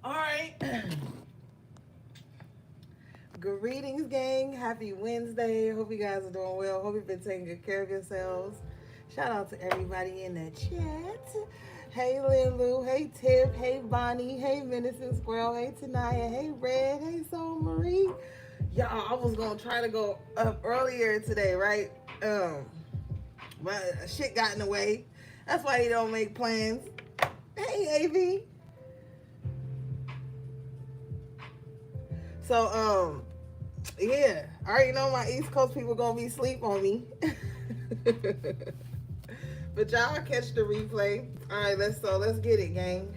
All right. Greetings, gang. Happy Wednesday. Hope you guys are doing well. Hope you've been taking good care of yourselves. Shout out to everybody in the chat. Hey, Lulu. Hey, Tiff. Hey, Bonnie. Hey, Venison Squirrel. Hey, Tanaya. Hey, Red. Hey, Soul Marie. Y'all, I was going to try to go up earlier today, right? But shit got in the way. That's why you don't make plans. Hey, AV. So, yeah, I already know my East Coast people gonna be sleep on me. But y'all catch the replay. All right, let's get it, gang.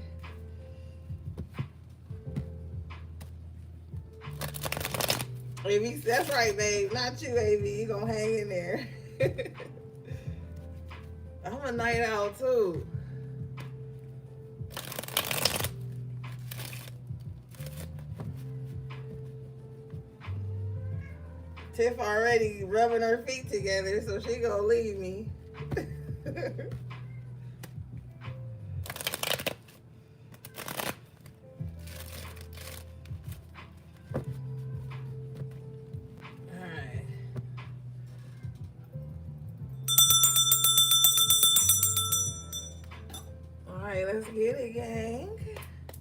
AV, that's right, babe. Not you, AV. You gonna hang in there. I'm a night owl too. Tiff already rubbing her feet together, so she gonna leave me. Alright. Alright, let's get it, gang.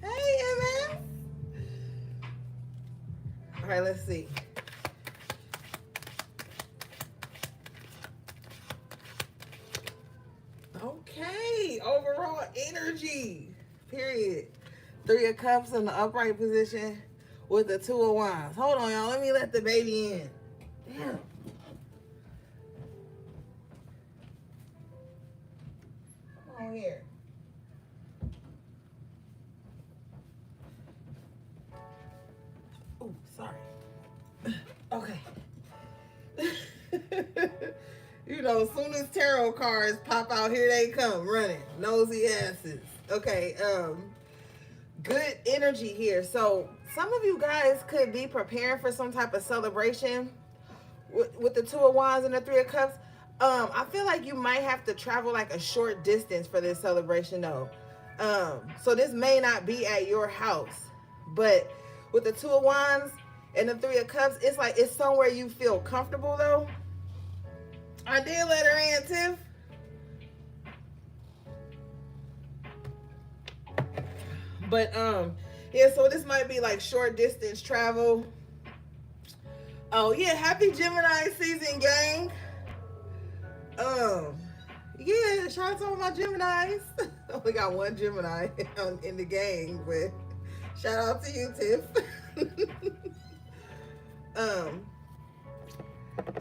Hey, MS. Alright, let's see. Okay, overall energy. Period. Three of Cups in the upright position with the Two of Wands. Hold on, y'all. Let me let the baby in. Damn. Come on here. Oh, sorry. Okay. You know, as soon as tarot cards pop out, here they come running. Nosy asses. Okay, good energy here. So some of you guys could be preparing for some type of celebration with the Two of Wands and the Three of Cups. I feel like you might have to travel like a short distance for this celebration though. So this may not be at your house, but with the Two of Wands and the Three of Cups, it's like it's somewhere you feel comfortable though. I did let her in, Tiff. But yeah, so this might be like short distance travel. Oh yeah, happy Gemini season, gang. Um, yeah, shout out to all my Geminis. I only got one Gemini in the gang, but shout out to you, Tiff. um,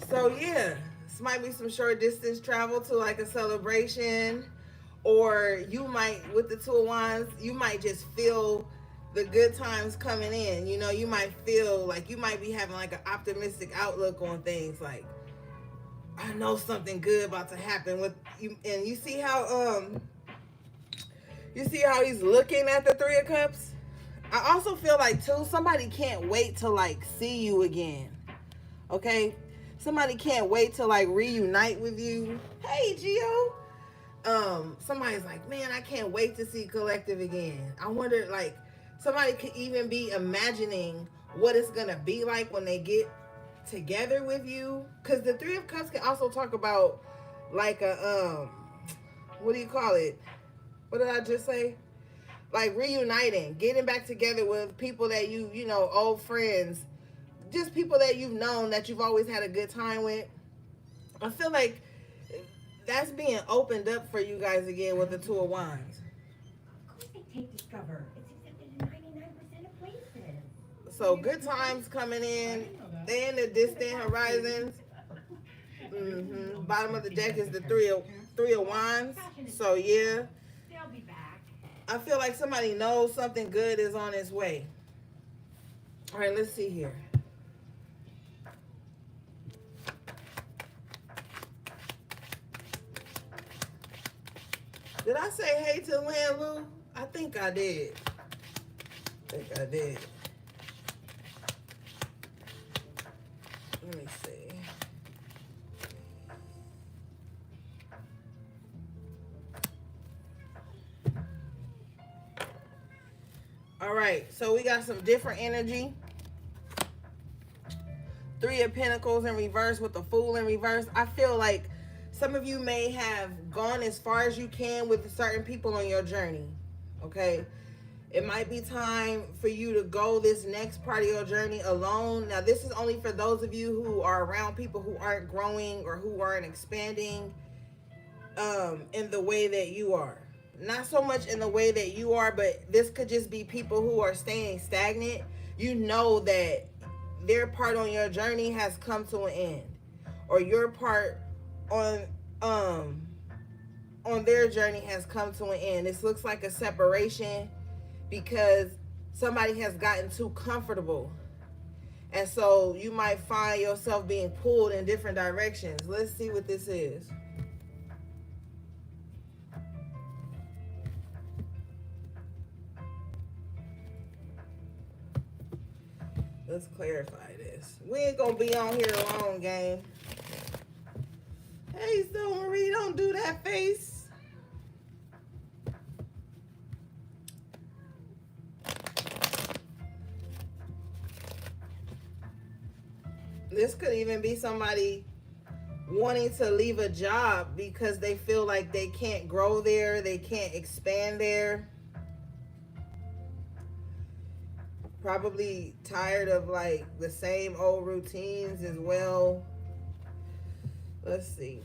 so yeah, this might be some short distance travel to like a celebration, or you might with the Two of Wands, you might just feel the good times coming in. You know, you might feel like you might be having like an optimistic outlook on things, like I know something good about to happen with you. And you see how he's looking at the Three of Cups. I also feel like too, somebody can't wait to like see you again. Okay, somebody can't wait to like reunite with you. Hey, Gio. Somebody's like, man, I can't wait to see Collective again. I wonder, like, somebody could even be imagining what it's gonna be like when they get together with you. Because the Three of Cups can also talk about like a what do you call it? What did I just say? Like reuniting, getting back together with people that you know, old friends, just people that you've known that you've always had a good time with. I feel like that's being opened up for you guys again with the Two of Wands. Of course they take Discover. It's accepted in 99% of places. So good times coming in. They in the distant horizons. Bottom of the deck is the Three of Wands. So yeah, They'll be back. I feel like somebody knows something good is on its way. All right, let's see here. Did I say hey to Lan Lu? I think I did. Let me see. All All right, so we got some different energy. Three of Pentacles in reverse with the Fool in reverse. I feel like some of you may have gone as far as you can with certain people on your journey. Okay, it might be time for you to go this next part of your journey alone. Now, this is only for those of you who are around people who aren't growing or who aren't expanding in the way that you are. Not so much in the way that you are, but this could just be people who are staying stagnant. You know that their part on your journey has come to an end, or your part on their journey has come to an end. This looks like a separation because somebody has gotten too comfortable, and so you might find yourself being pulled in different directions. Let's see what this is. Let's clarify this. We ain't gonna be on here long, gang. Hey, so Marie, don't do that face. This could even be somebody wanting to leave a job because they feel like they can't grow there, they can't expand there. Probably tired of like the same old routines as well. Let's see.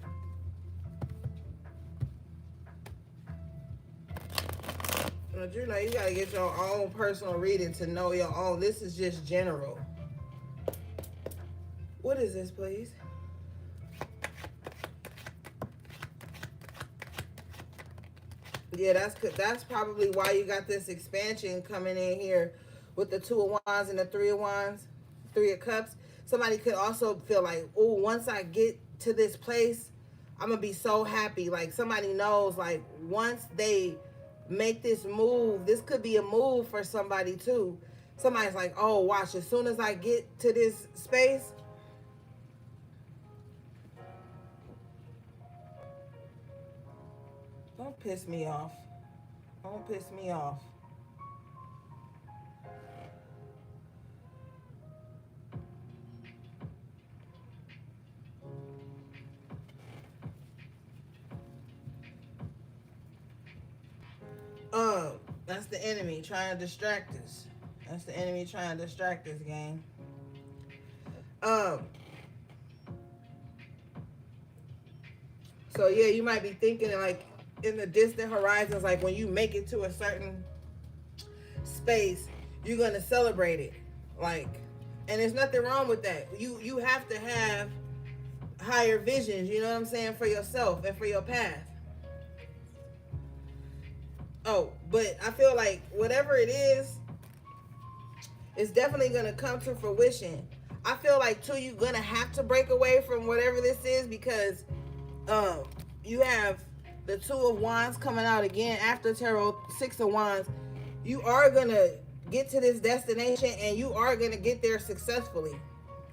But you know, you gotta get your own personal reading to know your own. This is just general. What is this, please? Yeah, that's probably why you got this expansion coming in here with the Two of Wands and the Three of Wands, Three of Cups. Somebody could also feel like, oh, once I get to this place, I'm gonna be so happy. Like somebody knows, like once they make this move, this could be a move for somebody too. Somebody's like, oh, watch, as soon as I get to this space, don't piss me off. Don't piss me off. That's the enemy trying to distract us. That's the enemy trying to distract us, gang. So yeah, you might be thinking like in the distant horizons, like when you make it to a certain space, you're gonna celebrate it. Like, and there's nothing wrong with that. You have to have higher visions, you know what I'm saying, for yourself and for your path. Oh, but I feel like whatever it is, it's definitely going to come to fruition. I feel like, too, you're going to have to break away from whatever this is because you have the Two of Wands coming out again after Tarot, Six of Wands. You are going to get to this destination and you are going to get there successfully.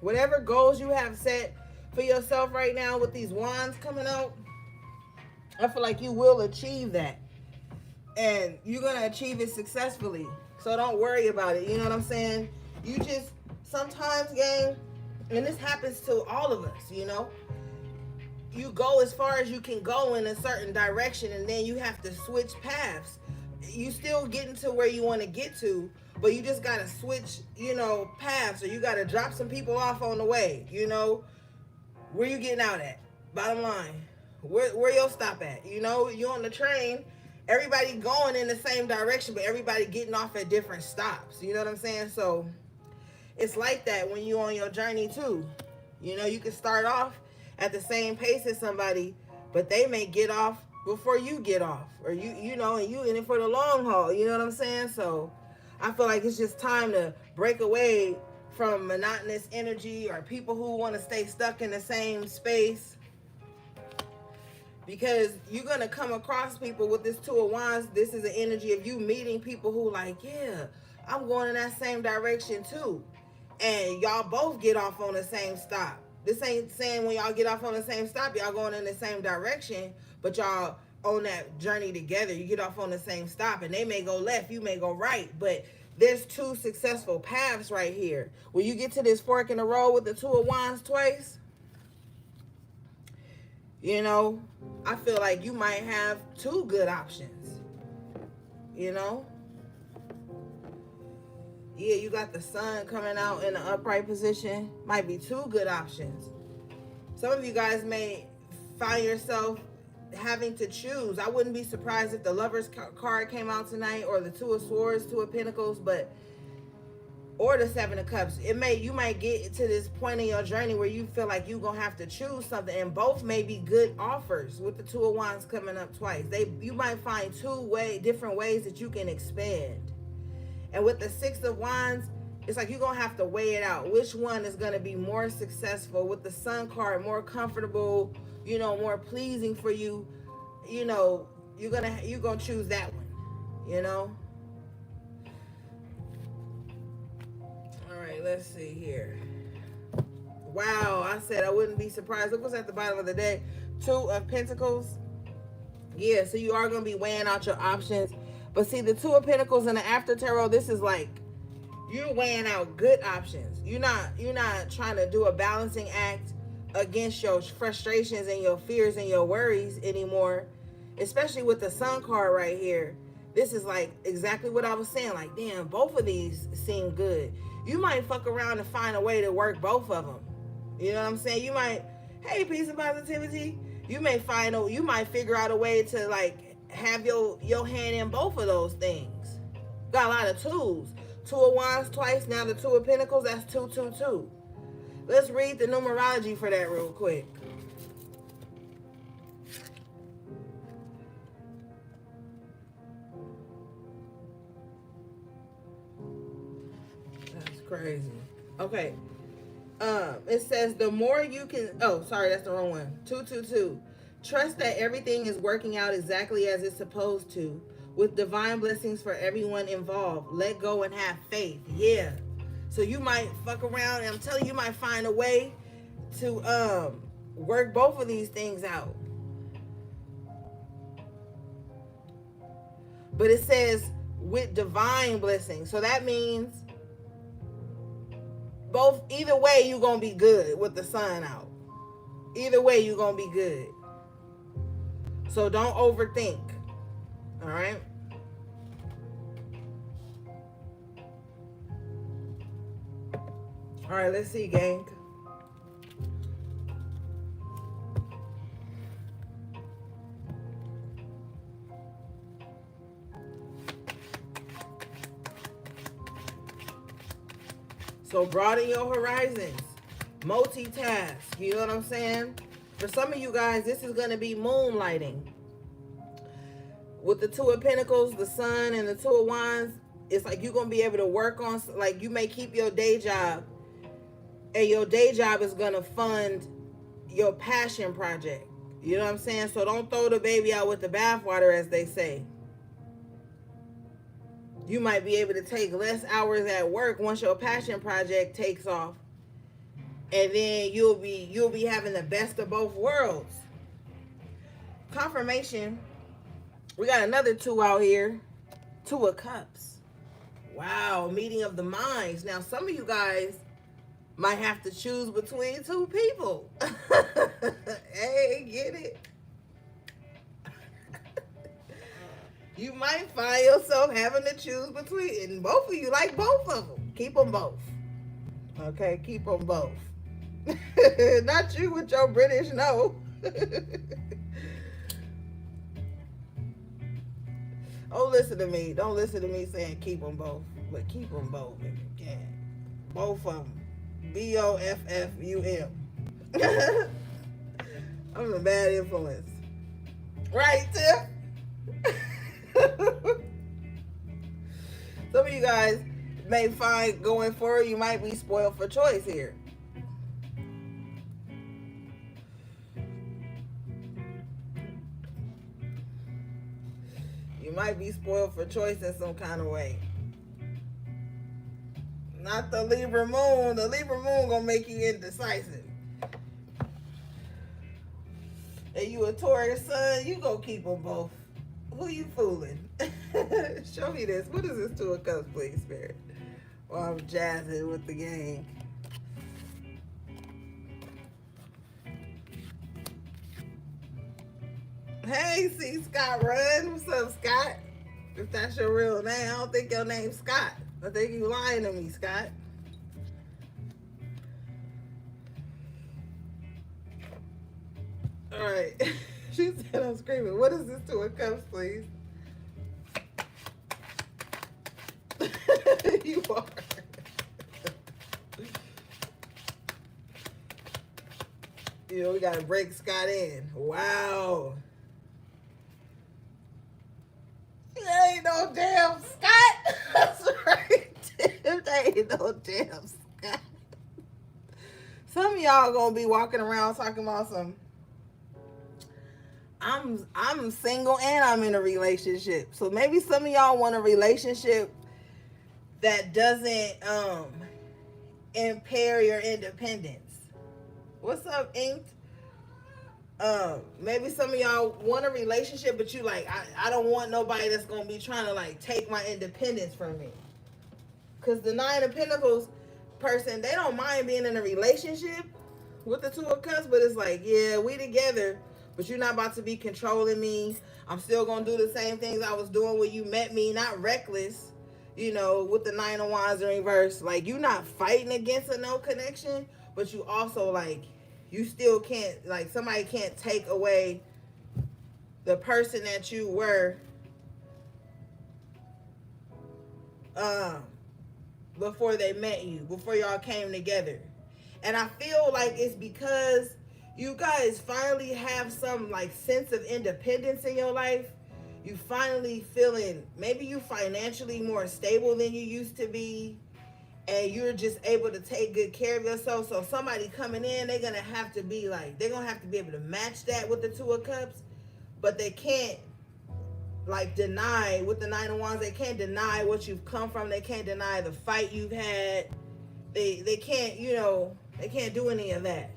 Whatever goals you have set for yourself right now with these wands coming out, I feel like you will achieve that. And you're going to achieve it successfully. So don't worry about it. You know what I'm saying? You just, sometimes, gang, and this happens to all of us, you know? You go as far as you can go in a certain direction and then you have to switch paths. You still getting to where you want to get to, but you just got to switch, you know, paths, or you got to drop some people off on the way, you know? Where you getting out at? Bottom line. Where your stop at? You know, you on the train, everybody going in the same direction, but everybody getting off at different stops. You know what I'm saying? So it's like that when you on your journey too. You know, you can start off at the same pace as somebody, but they may get off before you get off, or you know, and you in it for the long haul. You know what I'm saying? So I feel like it's just time to break away from monotonous energy or people who want to stay stuck in the same space, because you're going to come across people with this Two of Wands. This is the energy of you meeting people who like, yeah, I'm going in that same direction too, and y'all both get off on the same stop. This ain't saying when y'all get off on the same stop, y'all going in the same direction, but y'all on that journey together. You get off on the same stop, and they may go left, you may go right, but there's two successful paths right here. When you get to this fork in the road with the Two of Wands twice, you know, I feel like you might have two good options, you know. Yeah, you got the sun coming out in an upright position. Might be two good options. Some of you guys may find yourself having to choose. I wouldn't be surprised if the Lover's card came out tonight, or the Two of Swords, Two of Pentacles, or the Seven of Cups. You might get to this point in your journey where you feel like you're gonna have to choose something, and both may be good offers. With the Two of Wands coming up twice, you might find different ways that you can expand. And with the Six of Wands, it's like you're going to have to weigh it out. Which one is going to be more successful? With the Sun card, more comfortable, you know, more pleasing for you. You know, you're going to choose that one, you know. All right, let's see here. Wow, I said I wouldn't be surprised. Look what's at the bottom of the deck. Two of Pentacles. Yeah, so you are going to be weighing out your options. But see, the Two of Pentacles and the After Tarot, this is like you're weighing out good options. You're not trying to do a balancing act against your frustrations and your fears and your worries anymore. Especially with the Sun card right here. This is like exactly what I was saying. Like, damn, both of these seem good. You might fuck around and find a way to work both of them. You know what I'm saying? You might, hey, peace and positivity. You might figure out a way to like have your hand in both of those things. Got a lot of tools. Two of Wands twice, now the Two of Pentacles, that's 222. Let's read the numerology for that real quick. That's crazy. Okay. It says the more you can, oh, sorry, that's the wrong one. 222. Trust that everything is working out exactly as it's supposed to, with divine blessings for everyone involved. Let go and have faith. Yeah. So you might fuck around, and I'm telling you, you might find a way to work both of these things out. But it says with divine blessings. So that means either way you're going to be good with the sun out. Either way you're going to be good. So don't overthink. All right? All right, let's see, gang. So broaden your horizons. Multitask. You know what I'm saying? For some of you guys, this is going to be moonlighting. With the Two of Pentacles, the Sun, and the Two of Wands, it's like you're going to be able to work on, like you may keep your day job, and your day job is going to fund your passion project. You know what I'm saying? So don't throw the baby out with the bathwater, as they say. You might be able to take less hours at work once your passion project takes off. And then you'll be having the best of both worlds. Confirmation. We got another two out here. Two of Cups. Wow, meeting of the minds. Now, some of you guys might have to choose between two people. Hey, get it? You might find yourself having to choose between, and both of you like both of them. Keep them both. Okay, keep them both. Not you with your British no. Oh, listen to me. Don't listen to me saying keep them both, but keep them both if you can. Both of them. BOFFUM. I'm a bad influence. Right, Tiff? Some of you guys may find going forward, you might be spoiled for choice here. You might be spoiled for choice in some kind of way. Not the Libra moon. The Libra moon gonna make you indecisive. And you a Taurus sun, you gonna keep them both. Who you fooling? Show me this. What is this 2 of Cups, please, Spirit? While I'm jazzing with the game. Hey, C. Scott Run. What's up, Scott? If that's your real name. I don't think your name's Scott. I think you lying to me, Scott. All right. She said I'm screaming. What is this 2 of Cups, please? You are. You know, we gotta break Scott in. Wow. It ain't no damn Scott. That's right. There ain't no damn Scott. Some of y'all gonna be walking around talking about some. I'm single and I'm in a relationship. So maybe some of y'all want a relationship that doesn't impair your independence. What's up, Inked? Maybe some of y'all want a relationship, but you like, I don't want nobody that's gonna be trying to like take my independence from me. Cause the 9 of Pentacles person, they don't mind being in a relationship with the 2 of Cups, but it's like, yeah, we together, but you're not about to be controlling me. I'm still gonna do the same things I was doing when you met me, not reckless. You know, with the 9 of Wands in reverse, like you're not fighting against a no connection, but you also like, you still can't, like somebody can't take away the person that you were before they met you, before y'all came together. And I feel like it's because you guys finally have some like sense of independence in your life. You finally feeling, maybe you financially more stable than you used to be, and you're just able to take good care of yourself. So somebody coming in, they're gonna have to be like, they're gonna have to be able to match that with the 2 of Cups, but they can't like deny with the 9 of Wands. They can't deny what you've come from. They can't deny the fight you've had. They can't, you know, they can't do any of that.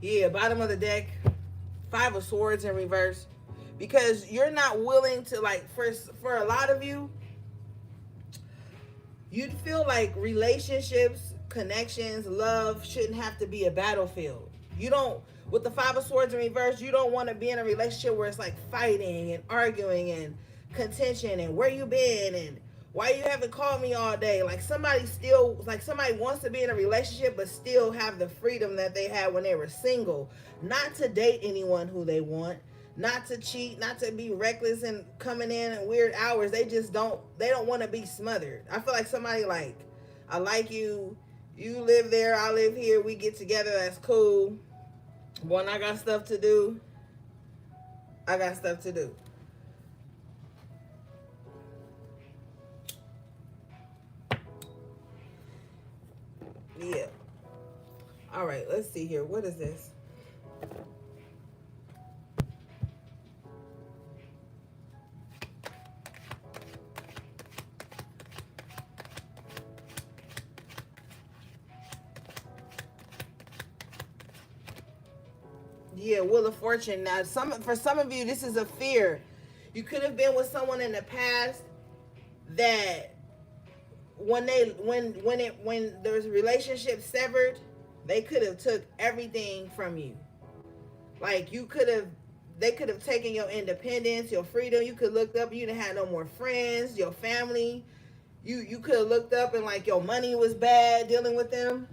Yeah, bottom of the deck, 5 of Swords in reverse. Because you're not willing to, like, for a lot of you, you'd feel like relationships, connections, love shouldn't have to be a battlefield. You don't, with the 5 of Swords in reverse, you don't want to be in a relationship where it's like fighting and arguing and contention and where you been and why you haven't called me all day. Like somebody still, like somebody wants to be in a relationship but still have the freedom that they had when they were single. Not to date anyone who they want, not to cheat, not to be reckless and coming in at weird hours. They just don't, they don't want to be smothered. I feel like somebody like, I like you, you live there, I live here, we get together, that's cool. When I got stuff to do, I got stuff to do. Yeah. All right, let's see here. What is this? Yeah, Wheel of Fortune. Now, for some of you, this is a fear. You could have been with someone in the past that when there's relationship severed, they could have took everything from you. Like they could have taken your independence, your freedom. You could look up, you didn't have no more friends, your family. You could have looked up and like your money was bad dealing with them.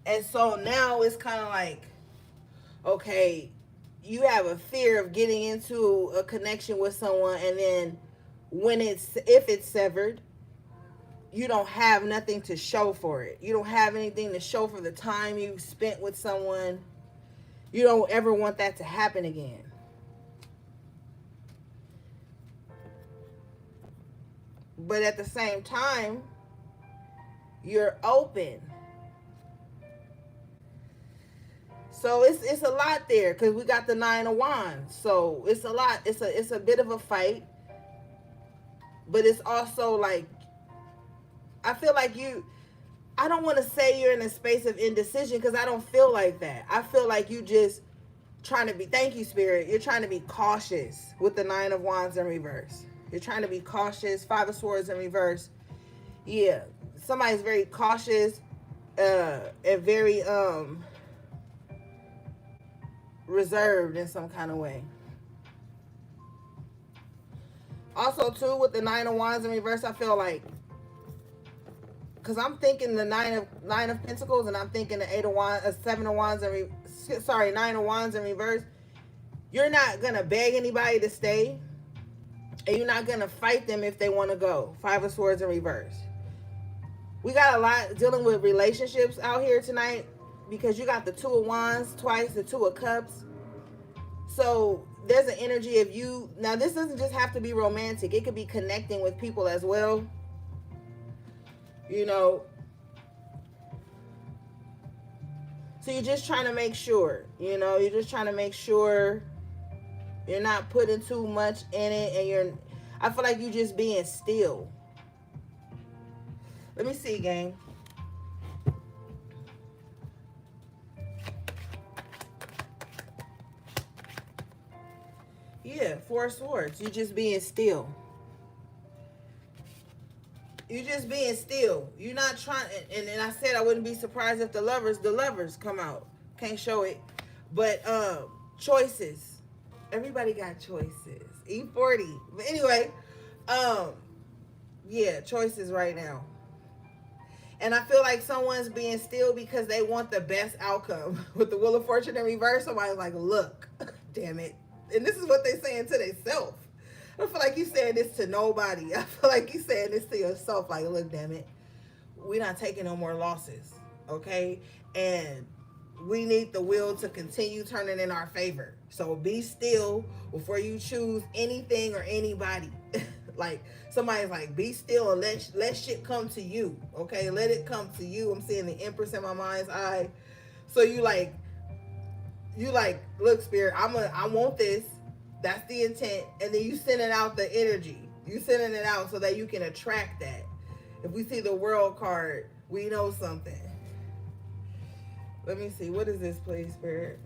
And so now it's kind of like, okay, you have a fear of getting into a connection with someone, and then if it's severed, you don't have nothing to show for it. You don't have anything to show for the time you spent with someone. You don't ever want that to happen again. But at the same time, you're open. So it's a lot there because we got the 9 of Wands. So it's a lot. It's a bit of a fight. But it's also like, I feel like I don't want to say you're in a space of indecision because I don't feel like that. I feel like you just trying to be, thank you, Spirit. You're trying to be cautious with the Nine of Wands in reverse. You're trying to be cautious. Five of Swords in reverse. Yeah. Somebody's very cautious and very reserved in some kind of way. Also, too, with the Nine of Wands in reverse, I feel like, because I'm thinking the nine of Pentacles, and I'm thinking the Eight of Wands, Seven of Wands, Nine of Wands in reverse. You're not gonna beg anybody to stay, and you're not gonna fight them if they want to go. Five of Swords in reverse. We got a lot dealing with relationships out here tonight because you got the Two of Wands twice, the Two of Cups. So there's an energy of you. Now, this doesn't just have to be romantic. It could be connecting with people as well. You know. So you're just trying to make sure, you're just trying to make sure you're not putting too much in it, and I feel like you just being still. Let me see, gang. Yeah, Four of Swords. You just being still. You just being still. You're not trying, and I said I wouldn't be surprised if the lovers come out. Can't show it. But choices. Everybody got choices. E40. But anyway, yeah, choices right now. And I feel like someone's being still because they want the best outcome. With the Wheel of Fortune in reverse, somebody's like, look, damn it. And this is what they're saying to themselves. I don't feel like you saying this to nobody. I feel like you saying this to yourself. Like, look, damn it. We're not taking no more losses. Okay? And we need the wheel to continue turning in our favor. So be still before you choose anything or anybody. Like, somebody's like, be still and let shit come to you. Okay? Let it come to you. I'm seeing the Empress in my mind's eye. So you like, look, Spirit, I want this. That's the intent. And then you sending out the energy. You sending it out so that you can attract that. If we see the World card, we know something. Let me see. What is this, please, Spirit?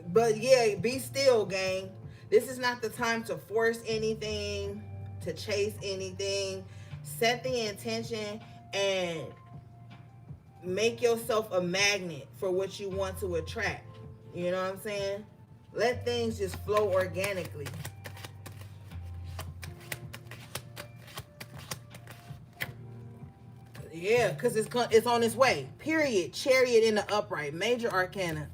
But yeah, be still, gang. This is not the time to force anything, to chase anything. Set the intention and make yourself a magnet for what you want to attract. You know what I'm saying? Let things just flow organically. Yeah, because it's on its way. Period. Chariot in the upright. Major arcana.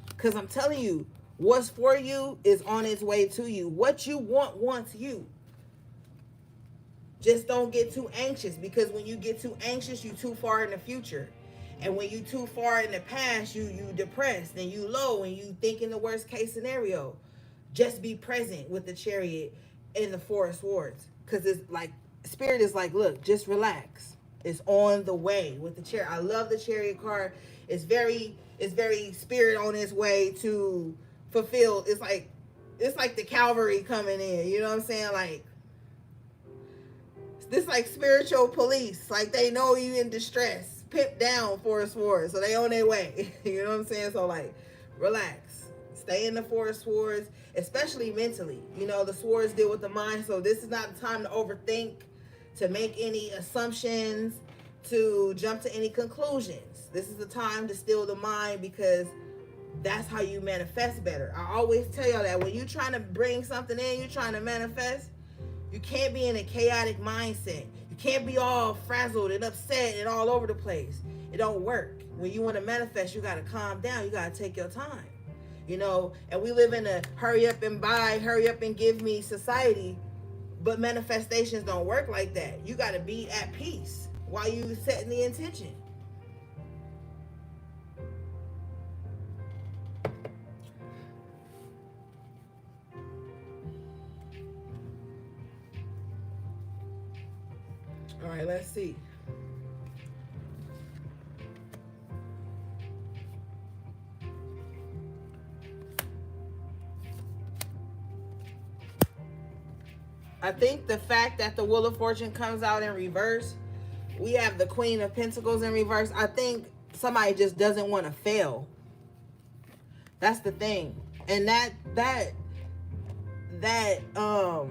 Because I'm telling you, what's for you is on its way to you. What you want wants you. Just don't get too anxious, because when you get too anxious, you too far in the future. And when you too far in the past, you depressed and you low and you think in the worst case scenario. Just be present with the Chariot and the Four of Swords. Because it's like, Spirit is like, look, just relax. It's on the way with the Chariot. I love the Chariot card. It's very Spirit on its way to fulfill. It's like the cavalry coming in. You know what I'm saying? Like, this like spiritual police. Like, they know you in distress. Pimp down Four of Swords. So they on their way. You know what I'm saying? So like, relax. Stay in the Four of Swords, especially mentally. You know, the swords deal with the mind. So this is not the time to overthink, to make any assumptions, to jump to any conclusions. This is the time to still the mind, because that's how you manifest better. I always tell y'all that when you're trying to bring something in, you're trying to manifest, you can't be in a chaotic mindset. You can't be all frazzled and upset and all over the place. It don't work. When you want to manifest, you got to calm down. You got to take your time. You know, and we live in a hurry up and buy, hurry up and give me society. But manifestations don't work like that. You got to be at peace while you setting the intention. All right, let's see. I think the fact that the Wheel of Fortune comes out in reverse, we have the Queen of Pentacles in reverse. I think somebody just doesn't want to fail. That's the thing. And that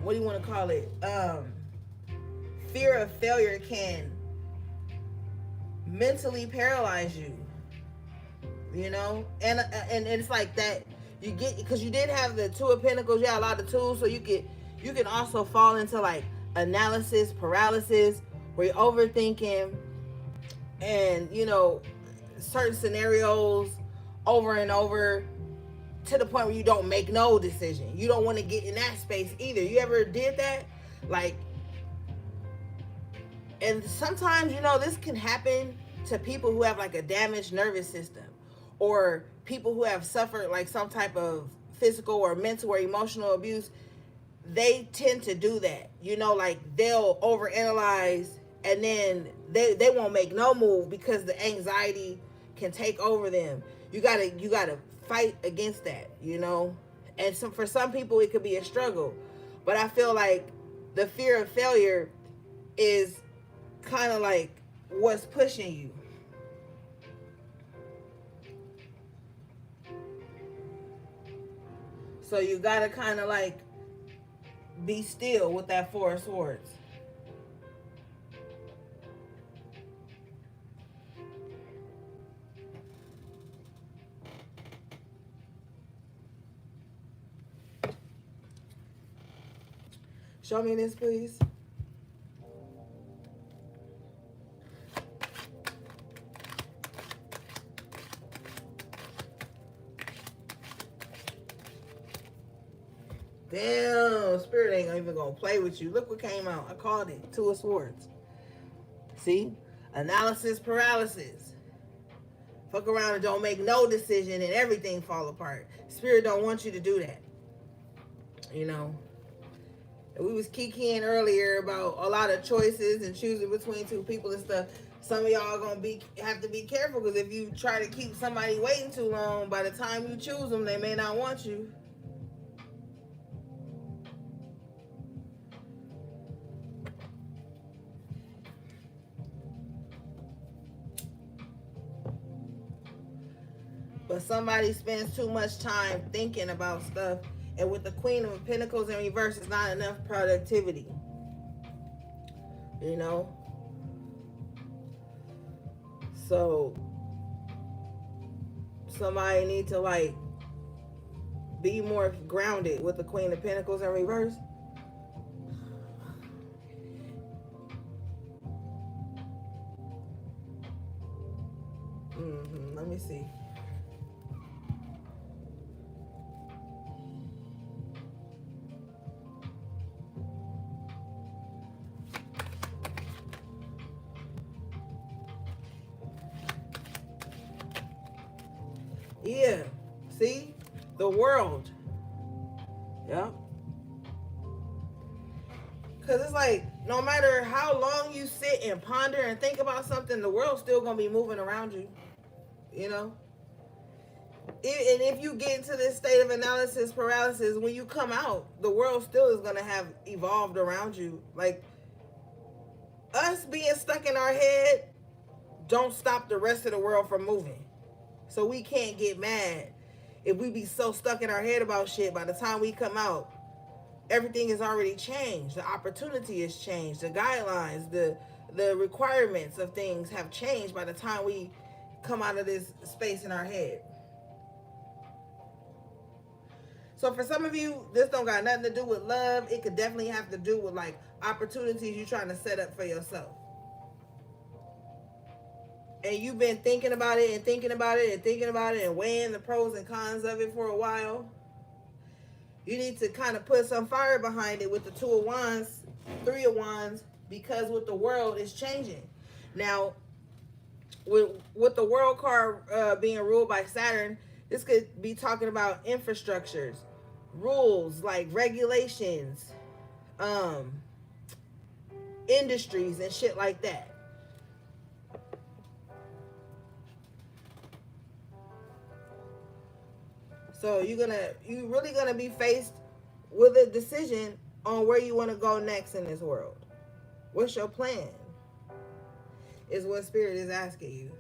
what do you want to call it? Fear of failure can mentally paralyze you. You know? And it's like that you get, because you did have the Two of Pentacles, you had a lot of tools, so you can also fall into like analysis paralysis, where you're overthinking and, you know, certain scenarios over and over, to the point where you don't make no decision. You don't want to get in that space either. You ever did that? Like, and sometimes, you know, this can happen to people who have like a damaged nervous system, or people who have suffered like some type of physical or mental or emotional abuse. They tend to do that, you know, like they'll overanalyze, and then they won't make no move because the anxiety can take over them. You gotta fight against that, you know. And so for some people it could be a struggle, but I feel like the fear of failure is kind of like what's pushing you. So you gotta kind of like be still with that Four of Swords. Show me this, please. Damn, Spirit ain't even gonna play with you. Look what came out. I called it. Two of Swords. See? Analysis paralysis. Fuck around and don't make no decision and everything fall apart. Spirit don't want you to do that. You know? And we was kikiing earlier about a lot of choices and choosing between two people and stuff. Some of y'all gonna have to be careful, because if you try to keep somebody waiting too long, by the time you choose them, they may not want you. But somebody spends too much time thinking about stuff, and with the Queen of Pentacles in reverse, it's not enough productivity. You know? So somebody need to like be more grounded with the Queen of Pentacles in reverse. Let me see. Yeah, see? The world. Yeah. Because it's like, no matter how long you sit and ponder and think about something, the world's still going to be moving around you. You know? And if you get into this state of analysis paralysis, when you come out, the world still is going to have evolved around you. Like, us being stuck in our head don't stop the rest of the world from moving. So we can't get mad if we be so stuck in our head about shit. By the time we come out, everything has already changed. The opportunity has changed. The guidelines, the requirements of things have changed by the time we come out of this space in our head. So for some of you, this don't got nothing to do with love. It could definitely have to do with like opportunities you're trying to set up for yourself. And you've been thinking about it and thinking about it and thinking about it and weighing the pros and cons of it for a while. You need to kind of put some fire behind it with the Two of Wands, Three of Wands, because with the world is changing. Now, with the world card being ruled by Saturn, this could be talking about infrastructures, rules like regulations, industries and shit like that. So you really gonna be faced with a decision on where you want to go next in this world. What's your plan? Is what Spirit is asking you.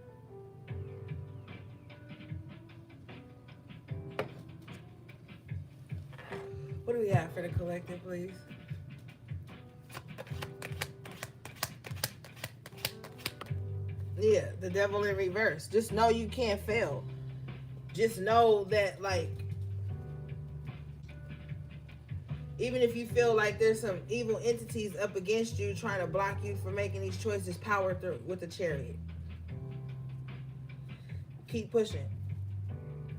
What do we have for the collective, please? Yeah, the devil in reverse. Just know you can't fail. Just know that, like, even if you feel like there's some evil entities up against you trying to block you from making these choices, power through with the Chariot. Keep pushing.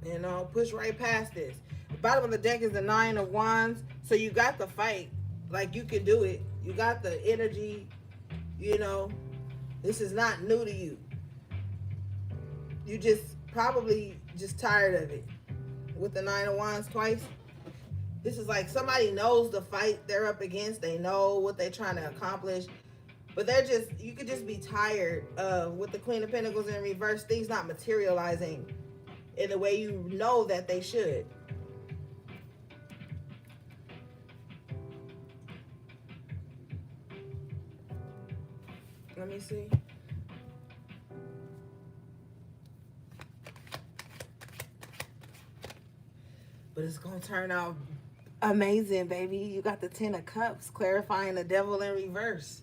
You know, push right past this. The bottom of the deck is the Nine of Wands. So you got the fight. Like, you can do it. You got the energy. You know, this is not new to you. You just probably just tired of it. With the Nine of Wands twice. This is like somebody knows the fight they're up against. They know what they're trying to accomplish. But they're just, you could just be tired of, with the Queen of Pentacles in reverse, things not materializing in the way you know that they should. Let me see. But it's going to turn out amazing, baby. You got the Ten of Cups, clarifying the devil in reverse.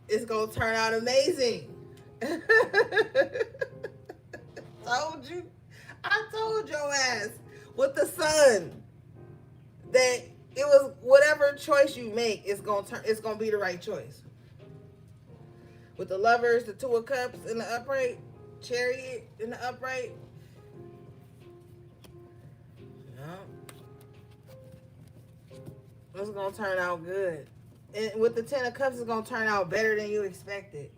It's going to turn out amazing. Told you. I told your ass with the Sun that it was whatever choice you make, it's gonna be the right choice. With the Lovers, the Two of Cups in the upright, Chariot in the upright. It's gonna turn out good. And with the Ten of Cups, it's gonna turn out better than you expected.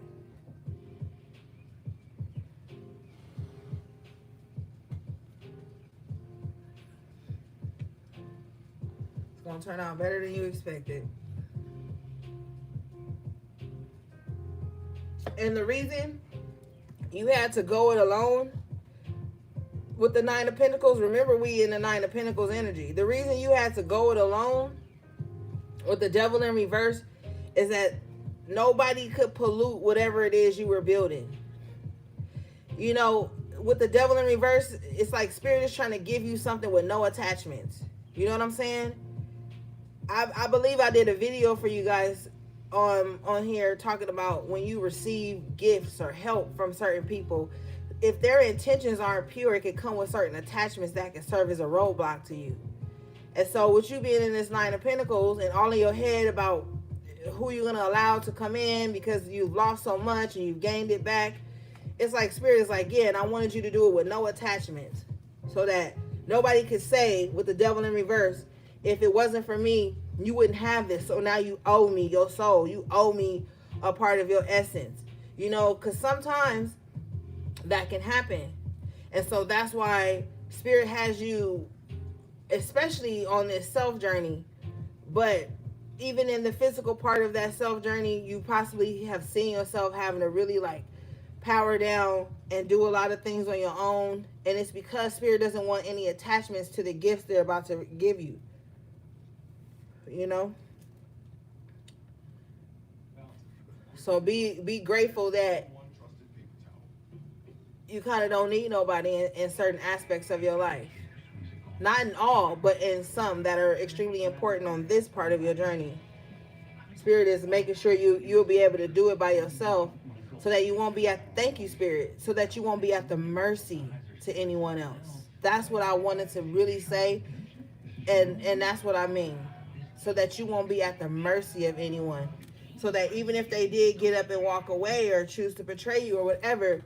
It's gonna turn out better than you expected. And the reason you had to go it alone with the Nine of Pentacles, remember we in the Nine of Pentacles energy. The reason you had to go it alone with the devil in reverse is that nobody could pollute whatever it is you were building. You know, with the devil in reverse, it's like Spirit is trying to give you something with no attachments. You know what I'm saying? I believe I did a video for you guys on here talking about when you receive gifts or help from certain people, if their intentions aren't pure, it can come with certain attachments that can serve as a roadblock to you. And so with you being in this Nine of Pentacles and all in your head about who you're going to allow to come in because you've lost so much and you've gained it back, it's like Spirit is like, yeah, and I wanted you to do it with no attachments so that nobody could say with the devil in reverse, if it wasn't for me, you wouldn't have this. So now you owe me your soul. You owe me a part of your essence. You know, because sometimes that can happen. And so that's why Spirit has you, especially on this self journey, but even in the physical part of that self journey, you possibly have seen yourself having to really like power down and do a lot of things on your own. And it's because Spirit doesn't want any attachments to the gifts they're about to give you. You know? So be grateful that you kind of don't need nobody in certain aspects of your life. Not in all, but in some that are extremely important on this part of your journey. Spirit is making sure you'll be able to do it by yourself so that you won't be at, thank you, Spirit, so that you won't be at the mercy to anyone else. That's what I wanted to really say, and that's what I mean. So that you won't be at the mercy of anyone. So that even if they did get up and walk away or choose to betray you or whatever,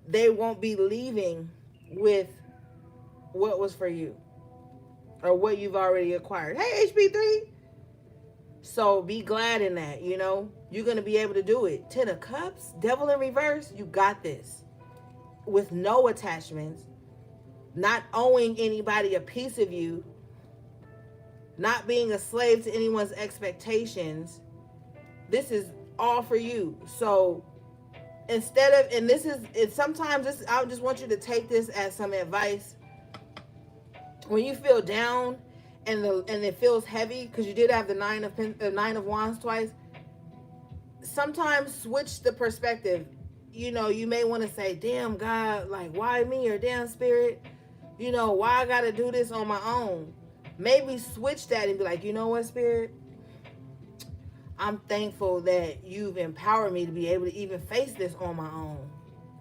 they won't be leaving with what was for you or what you've already acquired. Hey, HP3. So be glad in that, you know. You're going to be able to do it. Ten of Cups, devil in reverse, you got this. With no attachments, not owing anybody a piece of you, not being a slave to anyone's expectations. This is all for you. So instead of, and this is, it's sometimes this, I just want you to take this as some advice. When you feel down and it feels heavy because you did have the nine of wands twice. Sometimes switch the perspective. You may want to say, damn God, like, why me? Or damn Spirit, why I gotta do this on my own. Maybe switch that and be like, you know what, Spirit, I'm thankful that you've empowered me to be able to even face this on my own,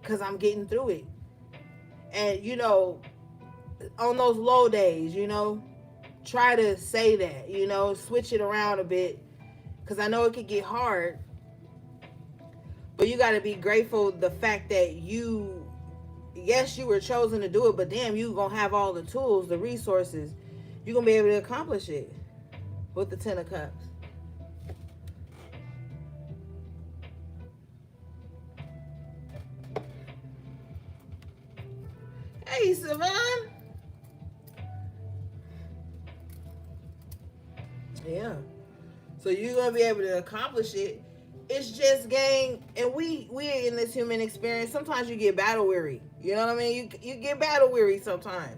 because I'm getting through it. And on those low days, try to say that, switch it around a bit, because I know it could get hard. But you got to be grateful the fact that yes, you were chosen to do it, but damn, you going to have all the tools, the resources. You're going to be able to accomplish it with the Ten of Cups. Hey, Savon. Yeah. So you're going to be able to accomplish it. It's just, gang, and we in this human experience, sometimes you get battle weary. You know what I mean? You get battle weary sometimes.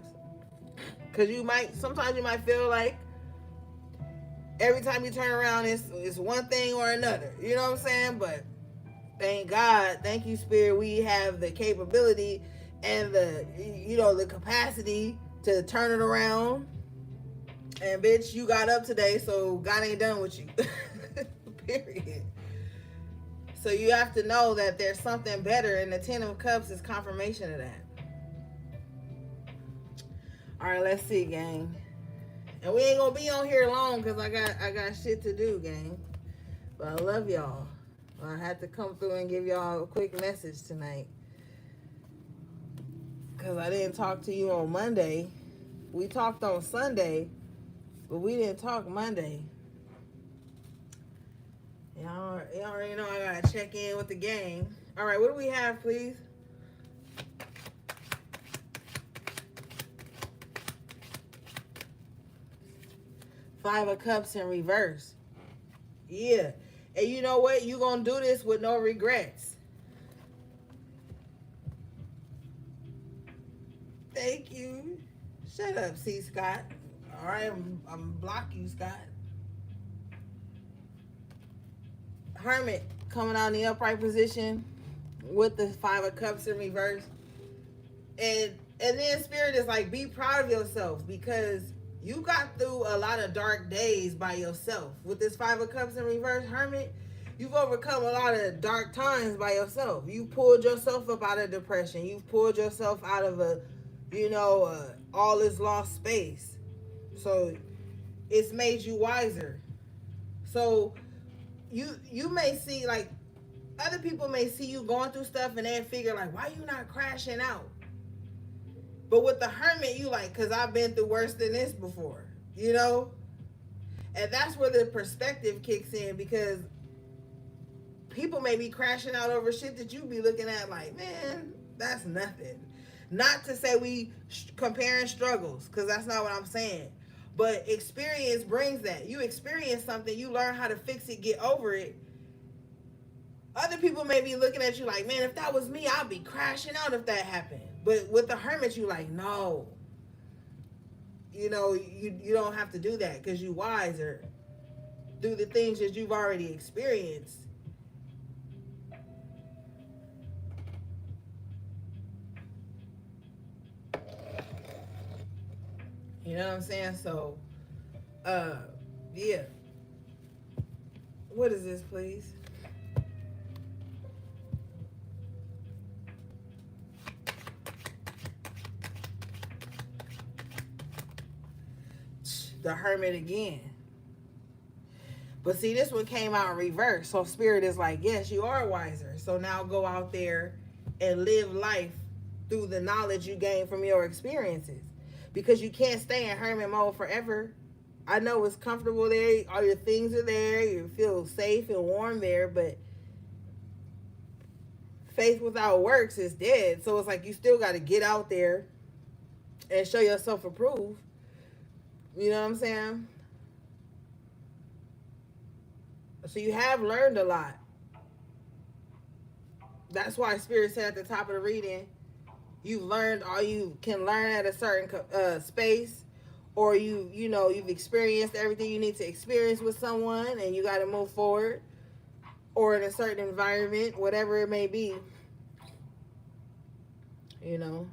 Because sometimes you might feel like every time you turn around, it's one thing or another. You know what I'm saying? But thank God, thank you, Spirit, we have the capability and the capacity to turn it around. And bitch, you got up today, so God ain't done with you. Period. So you have to know that there's something better, and the Ten of Cups is confirmation of that. All right, let's see, gang. And we ain't gonna be on here long because I got shit to do, gang. But I love y'all. I had to come through and give y'all a quick message tonight, because I didn't talk to you on Monday. We talked on Sunday, but we didn't talk Monday. Y'all already know I gotta check in with the gang. All right, what do we have, please? Five of Cups in reverse. Yeah. And you know what? You're gonna do this with no regrets. Thank you. Shut up, C. Scott. All right, I'm block you, Scott. Hermit coming out in the upright position with the Five of Cups in reverse. And then Spirit is like, be proud of yourself, because you got through a lot of dark days by yourself. With this Five of Cups in reverse, Hermit, you've overcome a lot of dark times by yourself. You pulled yourself up out of depression. You've pulled yourself out of all this lost space. So it's made you wiser. So you may see, like, other people may see you going through stuff and they figure, like, why you not crashing out? But with the Hermit, you like, because I've been through worse than this before, And that's where the perspective kicks in, because people may be crashing out over shit that you be looking at like, man, that's nothing. Not to say we comparing struggles, because that's not what I'm saying. But experience brings that. You experience something, you learn how to fix it, get over it. Other people may be looking at you like, man, if that was me, I'd be crashing out if that happened. But with the Hermit, you like, no. You don't have to do that, because you wiser. Do the things that you've already experienced. You know what I'm saying? So, yeah. What is this, please? The Hermit again. But see, this one came out in reverse. So Spirit is like, yes, you are wiser. So now go out there and live life through the knowledge you gain from your experiences. Because you can't stay in Hermit mode forever. I know it's comfortable there. All your things are there. You feel safe and warm there. But faith without works is dead. So it's like you still got to get out there and show yourself approved. You know what I'm saying? So you have learned a lot. That's why Spirit said at the top of the reading, you've learned all you can learn at a certain space, or you've experienced everything you need to experience with someone and you got to move forward, or in a certain environment, whatever it may be, you know.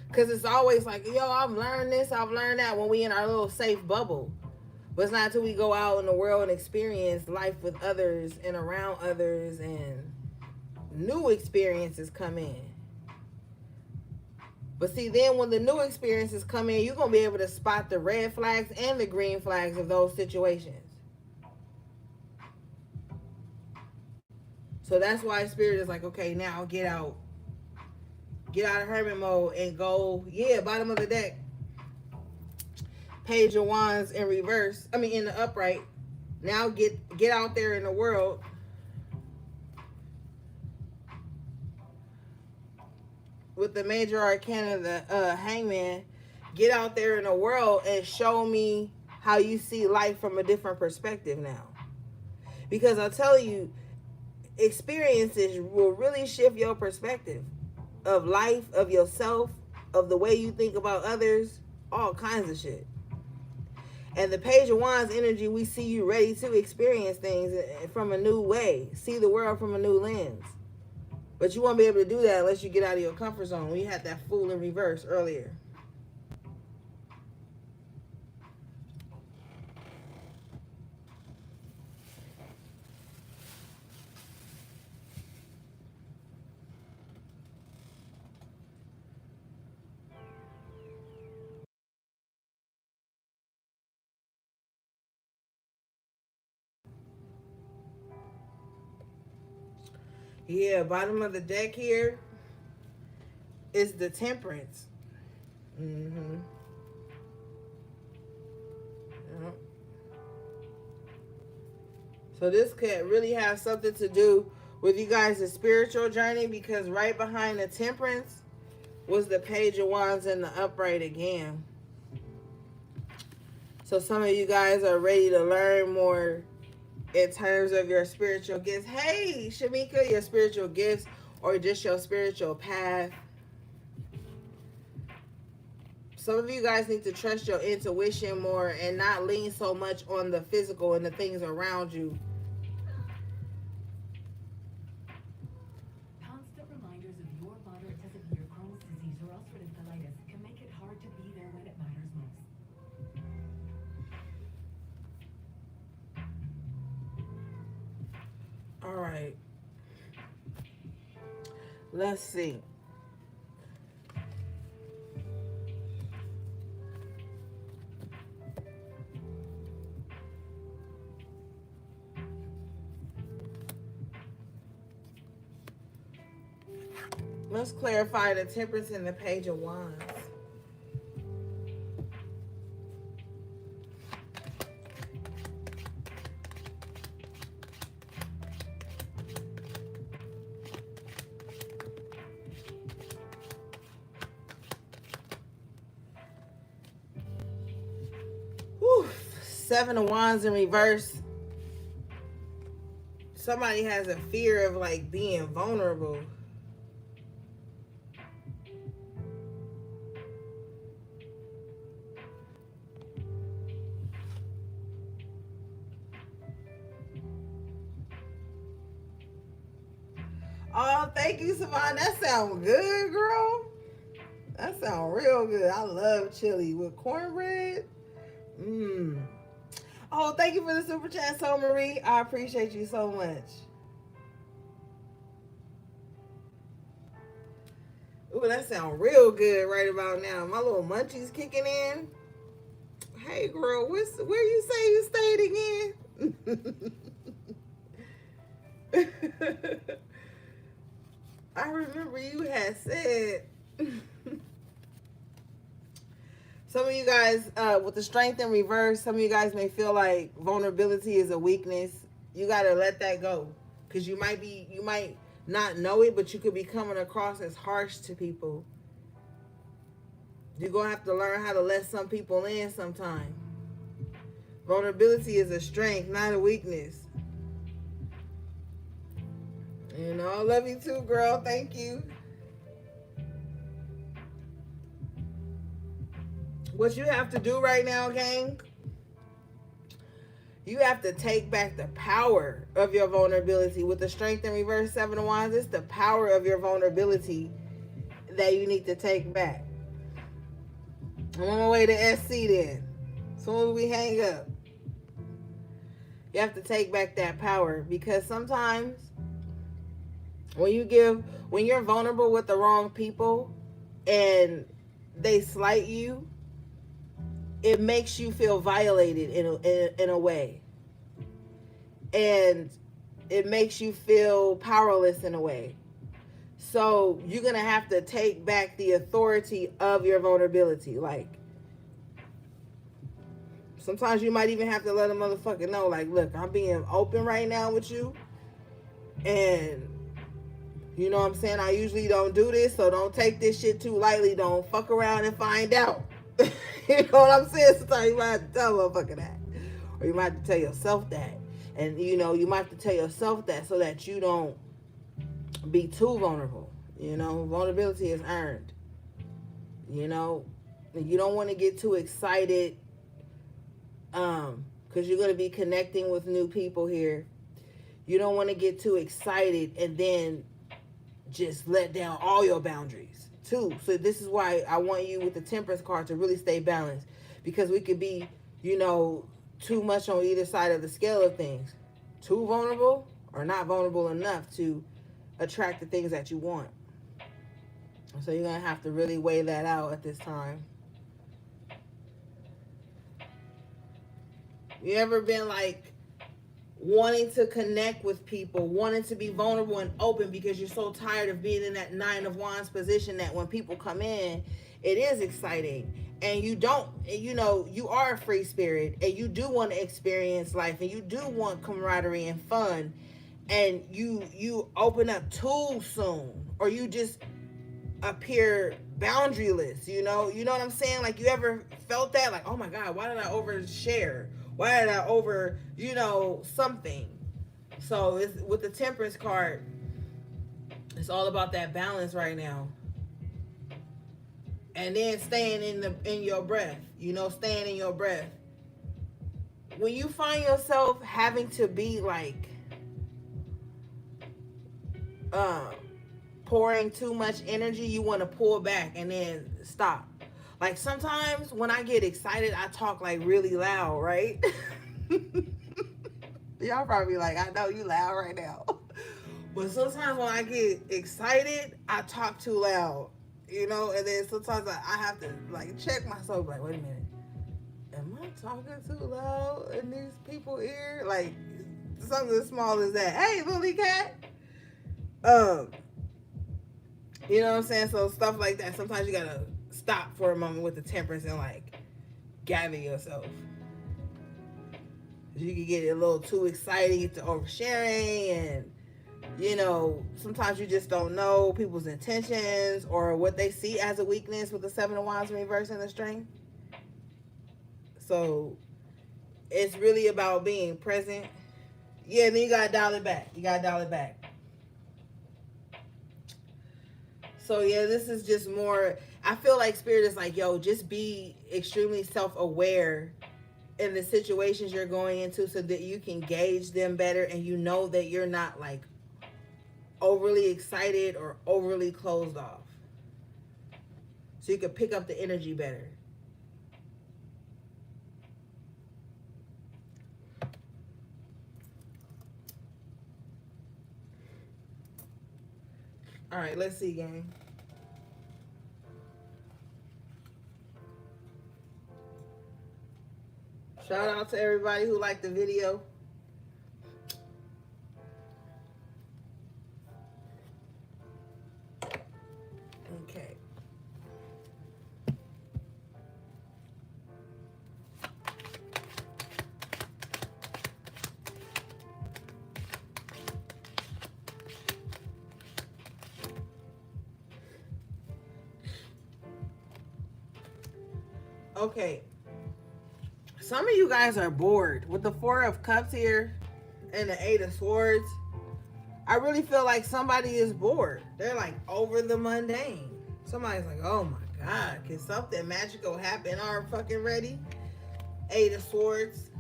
Because it's always like, yo, I've learned this, I've learned that, when we in our little safe bubble. But it's not until we go out in the world and experience life with others and around others and new experiences come in. But see, then when the new experiences come in, you're going to be able to spot the red flags and the green flags of those situations. So that's why Spirit is like, okay, now get out. Get out of hermit mode and go, bottom of the deck. Page of Wands in reverse. I mean, in the upright. Now get out there in the world. With the major arcana, the hangman. Get out there in the world and show me how you see life from a different perspective now. Because I'll tell you, experiences will really shift your perspective of life, of yourself, of the way you think about others, all kinds of shit. And the Page of Wands energy, we see you ready to experience things from a new way, see the world from a new lens. But you won't be able to do that unless you get out of your comfort zone. We had that Fool in reverse earlier. Yeah, bottom of the deck here is the Temperance. Mm-hmm. Yep. So this could really have something to do with you guys' spiritual journey, because right behind the Temperance was the Page of Wands in the upright again. So some of you guys are ready to learn more in terms of your spiritual gifts. Hey, Shamika, your spiritual gifts or just your spiritual path. Some of you guys need to trust your intuition more and not lean so much on the physical and the things around you. Constant reminders of your moderate to severe Crohn's disease or ulcerative colitis can make it hard to be there when it matters most. All right. Let's see. Let's clarify the Temperance and the Page of Wands. Whew. Seven of Wands in reverse. Somebody has a fear of like being vulnerable. Oh, thank you, Savannah. That sounds good, girl. That sounds real good. I love chili with cornbread. Mmm. Oh, thank you for the super chat, Soul Marie. I appreciate you so much. Ooh, that sounds real good right about now. My little munchies kicking in. Hey, girl, where you say you stayed again? I remember you had said. Some of you guys, with the Strength in reverse, some of you guys may feel like vulnerability is a weakness. You got to let that go. Because you might not know it, but you could be coming across as harsh to people. You're going to have to learn how to let some people in sometime. Vulnerability is a strength, not a weakness. You know, I love you too, girl. Thank you. What you have to do right now, gang, you have to take back the power of your vulnerability. With the strength in reverse, 7 of Wands, it's the power of your vulnerability that you need to take back. I'm on my way to SC then. As soon as we hang up, you have to take back that power, because sometimes when you're vulnerable with the wrong people and they slight you, it makes you feel violated in a way, and it makes you feel powerless in a way. So you're gonna have to take back the authority of your vulnerability. Like, sometimes you might even have to let a motherfucker know, like, look, I'm being open right now with you, and you know what I'm saying, I usually don't do this, so don't take this shit too lightly. Don't fuck around and find out. You know what I'm saying? Sometimes you might have to tell a motherfucker that. Or you might have to tell yourself that. And, you know, you might have to tell yourself that so that you don't be too vulnerable. You know, vulnerability is earned. You know, you don't want to get too excited, because you're going to be connecting with new people here. You don't want to get too excited and then just let down all your boundaries too. So this is why I want you with the Temperance card to really stay balanced, because we could be, you know, too much on either side of the scale of things. Too vulnerable or not vulnerable enough to attract the things that you want. So you're going to have to really weigh that out at this time. You ever been like wanting to connect with people, wanting to be vulnerable and open because you're so tired of being in that 9 of Wands position that when people come in, it is exciting. And you don't, you know, you are a free spirit and you do want to experience life and you do want camaraderie and fun, and you open up too soon, or you just appear boundaryless, you know what I'm saying? Like, you ever felt that? Like, oh my God, why did I overshare? Why did I over, you know, something? So it's with the Temperance card, it's all about that balance right now. And then staying in your breath, you know, staying in your breath. When you find yourself having to be like pouring too much energy, you want to pull back and then stop. Like, sometimes when I get excited, I talk like really loud, right? Y'all probably like, I know you loud right now. But sometimes when I get excited, I talk too loud, you know? And then sometimes I have to like check myself, like, wait a minute, am I talking too loud in these people's ear? Like, something as small as that. Hey, Lily Cat. You know what I'm saying? So stuff like that. Sometimes you gotta stop for a moment with the Temperance and like gather yourself. You can get a little too excited, get to oversharing, and you know, sometimes you just don't know people's intentions or what they see as a weakness with the 7 of Wands in reverse and the Strength. So it's really about being present. Yeah, then you gotta dial it back. So yeah, this is just more, I feel like Spirit is like, yo, just be extremely self-aware in the situations you're going into so that you can gauge them better, and you know that you're not like overly excited or overly closed off. So you can pick up the energy better. All right, let's see, gang. Shout out to everybody who liked the video. Okay. Okay. Some of you guys are bored with the 4 of Cups here and the 8 of Swords. I really feel like somebody is bored. They're like over the mundane. Somebody's like, oh my God, can something magical happen fucking ready? Eight of Swords.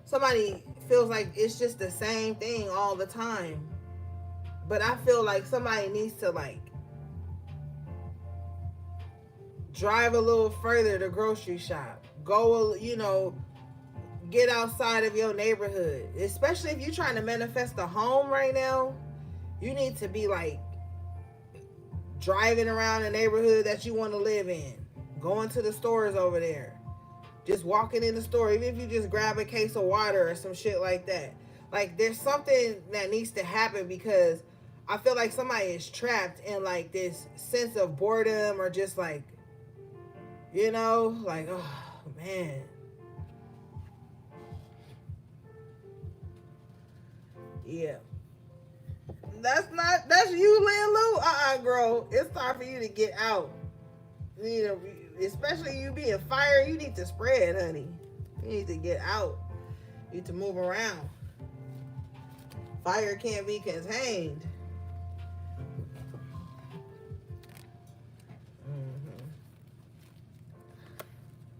Somebody feels like it's just the same thing all the time. But I feel like somebody needs to like drive a little further to grocery shop. Go, get outside of your neighborhood. Especially if you're trying to manifest a home right now. You need to be like driving around the neighborhood that you want to live in. Going to the stores over there. Just walking in the store. Even if you just grab a case of water or some shit like that. Like there's something that needs to happen because I feel like somebody is trapped in like this sense of boredom or just like, like, oh man. Yeah. That's you, Lin Lu. Girl. It's time for you to get out. You need to, especially you being fire, you need to spread, honey. You need to get out. You need to move around. Fire can't be contained.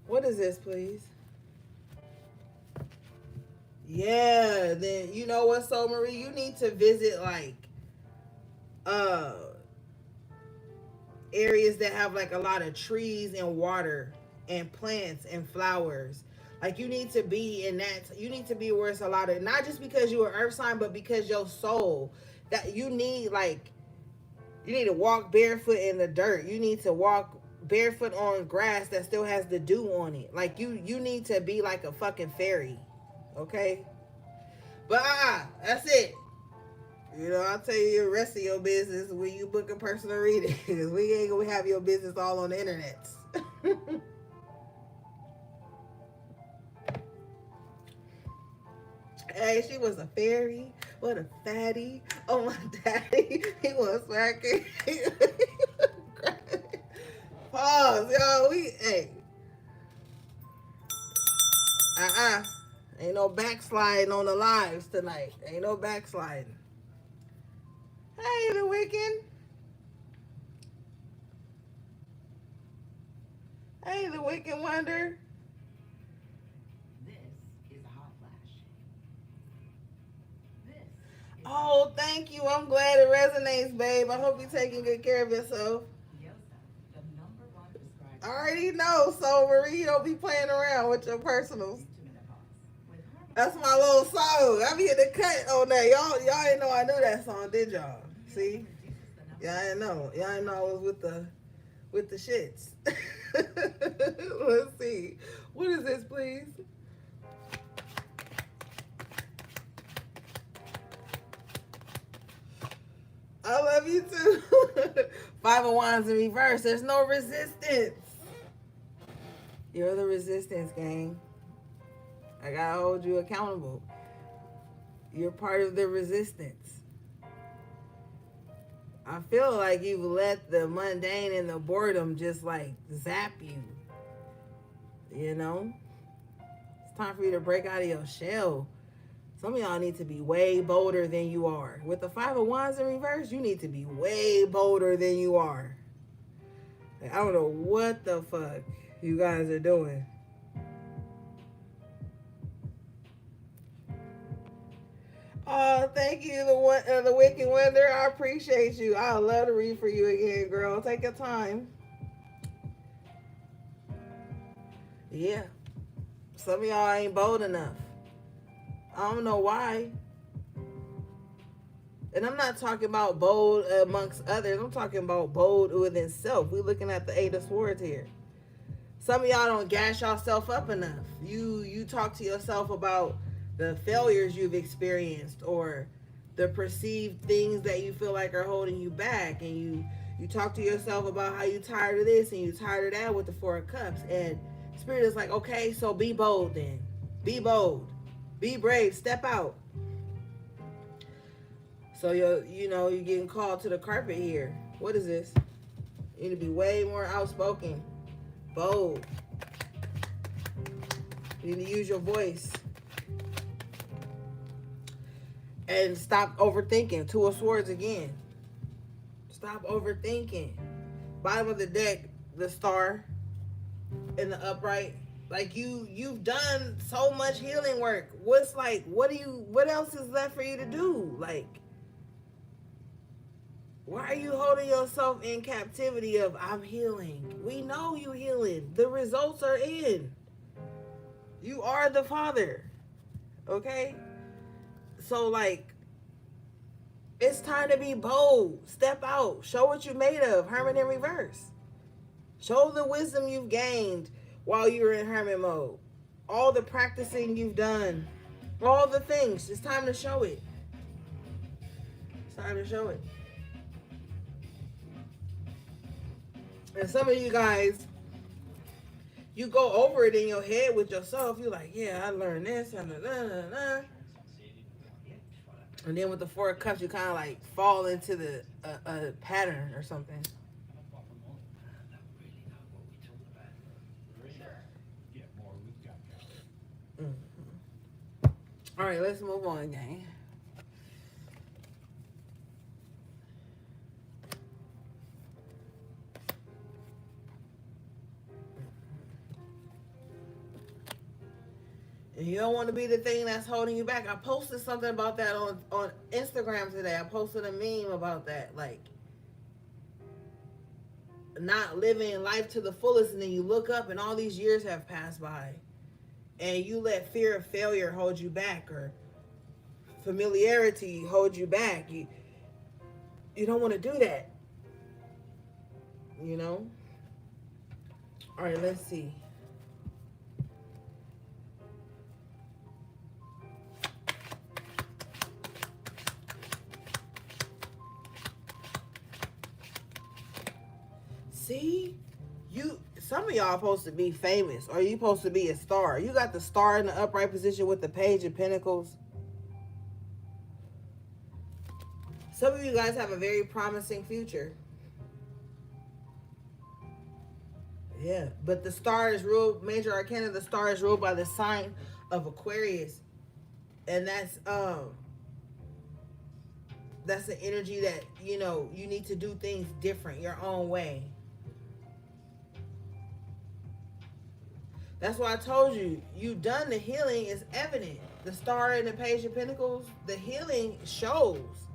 What is this, please? Yeah, then you know what, so Marie, you need to visit like areas that have like a lot of trees and water and plants and flowers. Like you need to be in that. You need to be where it's a lot of, not just because you're an earth sign, but because your soul, that you need to walk barefoot in the dirt. You need to walk barefoot on grass that still has the dew on it. Like you need to be like a fucking fairy. Okay? But that's it. I'll tell you the rest of your business when you book a personal reading. Because we ain't gonna have your business all on the internet. Hey, she was a fairy. What a fatty. Oh my daddy. He was smacking. Pause, yo. Hey. Ain't no backsliding on the lives tonight. Ain't no backsliding. Hey, the Wiccan. Hey, the Wiccan Wonder. This is a hot flash. This is Oh, thank you. I'm glad it resonates, babe. I hope you're taking good care of yourself. Yosa, the #1 prescribed. I already know. So, Marie, you don't be playing around with your personals. That's my little song. I be in the cut on that. Y'all didn't know I knew that song, did y'all? See? Y'all didn't know. Y'all didn't know I was with the shits. Let's see. What is this, please? I love you too. Five of Wands in reverse. There's no resistance. You're the resistance, gang. I gotta hold you accountable. You're part of the resistance. I feel like you've let the mundane and the boredom just like zap you. It's time for you to break out of your shell. Some of y'all need to be way bolder than you are. With the Five of Wands in reverse, you need to be way bolder than you are. Like, I don't know what the fuck you guys are doing. Oh, thank you, the Wicked Wonder. I appreciate you. I love to read for you again, girl. Take your time. Yeah. Some of y'all ain't bold enough. I don't know why. And I'm not talking about bold amongst others. I'm talking about bold within self. We're looking at the Eight of Swords here. Some of y'all don't gas yourself up enough. You talk to yourself about the failures you've experienced or the perceived things that you feel like are holding you back, and you talk to yourself about how you tired of this and you tired of that with the Four of Cups, and Spirit is like, okay, so be bold then. Be bold. Be brave. Step out. So you're getting called to the carpet here. What is this? You need to be way more outspoken. Bold. You need to use your voice. And stop overthinking. Two of Swords again. Stop overthinking. bottom of the deck, the star in the upright. Like you've done so much healing work. What's like, what else is left for you to do? Like, why are you holding yourself in captivity of I'm healing? We know you healing. The results are in. You are the Father. Okay? So like, it's time to be bold. Step out. Show what you're made of. Hermit in reverse. Show the wisdom you've gained while you're in hermit mode. All the practicing you've done. All the things. It's time to show it. It's time to show it. And some of you guys, you go over it in your head with yourself. You're like, yeah, I learned this. And then with the Four of Cups, you kind of like fall into the a pattern or something. Mm-hmm. All right, let's move on, gang. And you don't want to be the thing that's holding you back. I posted something about that on Instagram today. I posted a meme about that. Like, not living life to the fullest, and then you look up and all these years have passed by. And you let fear of failure hold you back, or familiarity hold you back. You don't want to do that. You know? All right, let's see. See? Some of y'all supposed to be famous, or you supposed to be a star. You got the star in the upright position with the Page of Pentacles. Some of you guys have a very promising future. Yeah, but the star is ruled, major arcana, the star is ruled by the sign of Aquarius. And that's the energy that, you know, you need to do things different, your own way. That's why I told you, you've done the healing is evident. The star and the Page of Pentacles, the healing shows.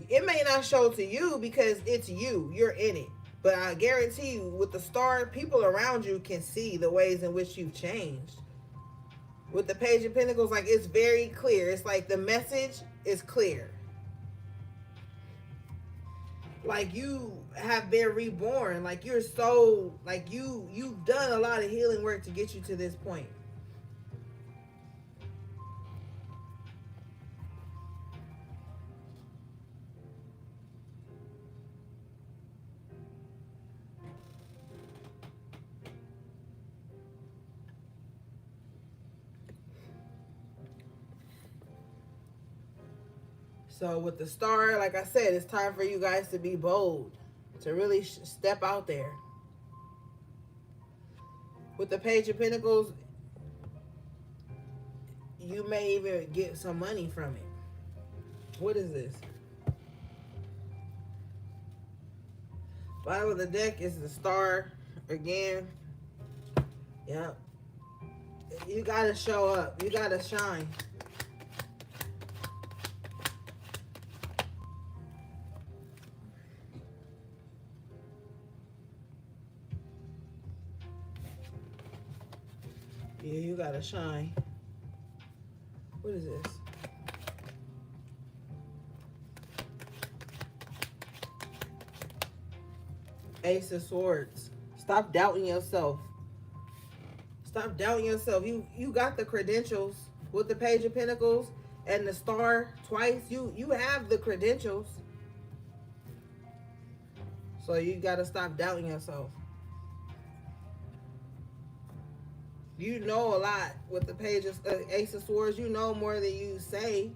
It may not show to you because it's you. You're in it. But I guarantee you, with the star, people around you can see the ways in which you've changed. With the Page of Pentacles, like, it's very clear. It's like the message is clear. Like, you have been reborn. Like, you're so, like, you've done a lot of healing work to get you to this point. So with the star, like I said, it's time for you guys to be bold, to really step out there. With the Page of Pentacles, you may even get some money from it. What is this? Bottom of the deck is the star again. Yep. You gotta show up. You gotta shine. Yeah, you gotta shine. What is this? Ace of Swords. Stop doubting yourself. Stop doubting yourself. You got the credentials with the Page of Pentacles and the star twice. You have the credentials. So you gotta stop doubting yourself. You know a lot with the Page of Ace of Swords. You know more than you say.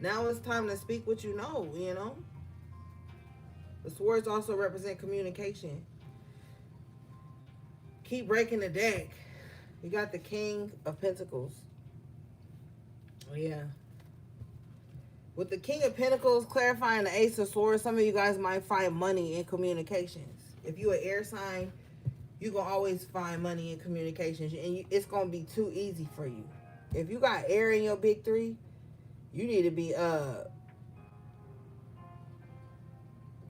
Now it's time to speak what you know, you know. The swords also represent communication. Keep breaking the deck. You got the King of Pentacles. Oh, yeah. With the King of Pentacles clarifying the Ace of Swords, some of you guys might find money in communications. If you're an air sign, you're going to always find money in communications. And it's going to be too easy for you. If you got air in your big three, you need to be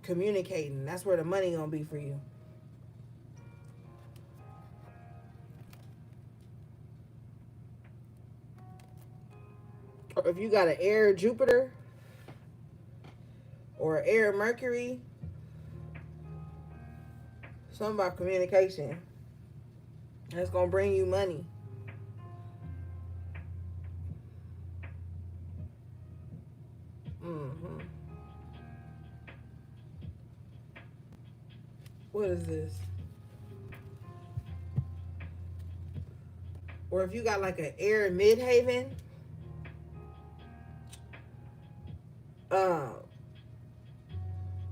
communicating. That's where the money going to be for you. Or if you got an air Jupiter or air Mercury, something about communication. That's going to bring you money. What is this? Or if you got like an air midhaven,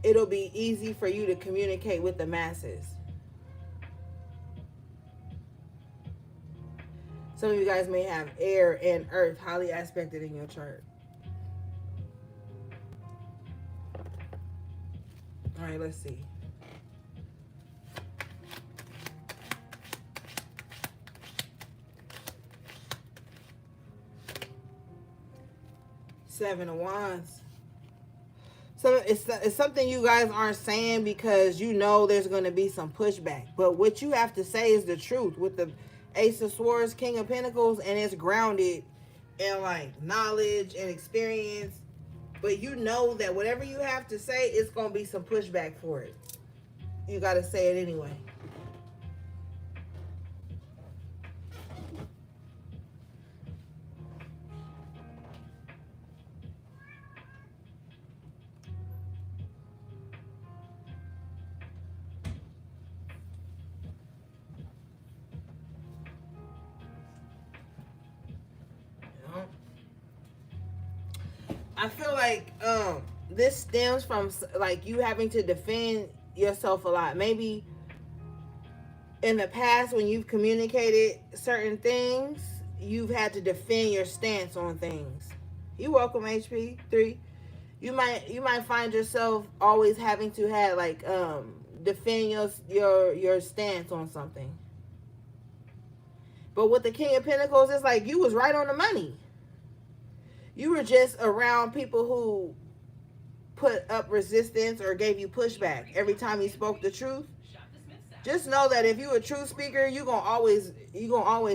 it'll be easy for you to communicate with the masses. Some of you guys may have air and earth highly aspected in your chart. All right, let's see. Seven of Wands. So it's something you guys aren't saying because you know there's going to be some pushback. But what you have to say is the truth with the Ace of Swords, King of Pentacles, and it's grounded in like knowledge and experience. But you know that whatever you have to say, it's going to be some pushback for it. You got to say it anyway. I feel like this stems from like you having to defend yourself a lot. Maybe in the past when you've communicated certain things, you've had to defend your stance on things. You're welcome, HP 3. You might find yourself always having to have like defend your stance on something. But with the King of Pentacles, it's like you was right on the money. You were just around people who put up resistance or gave you pushback every time you spoke the truth. Just know that if you're a true speaker, you're gonna always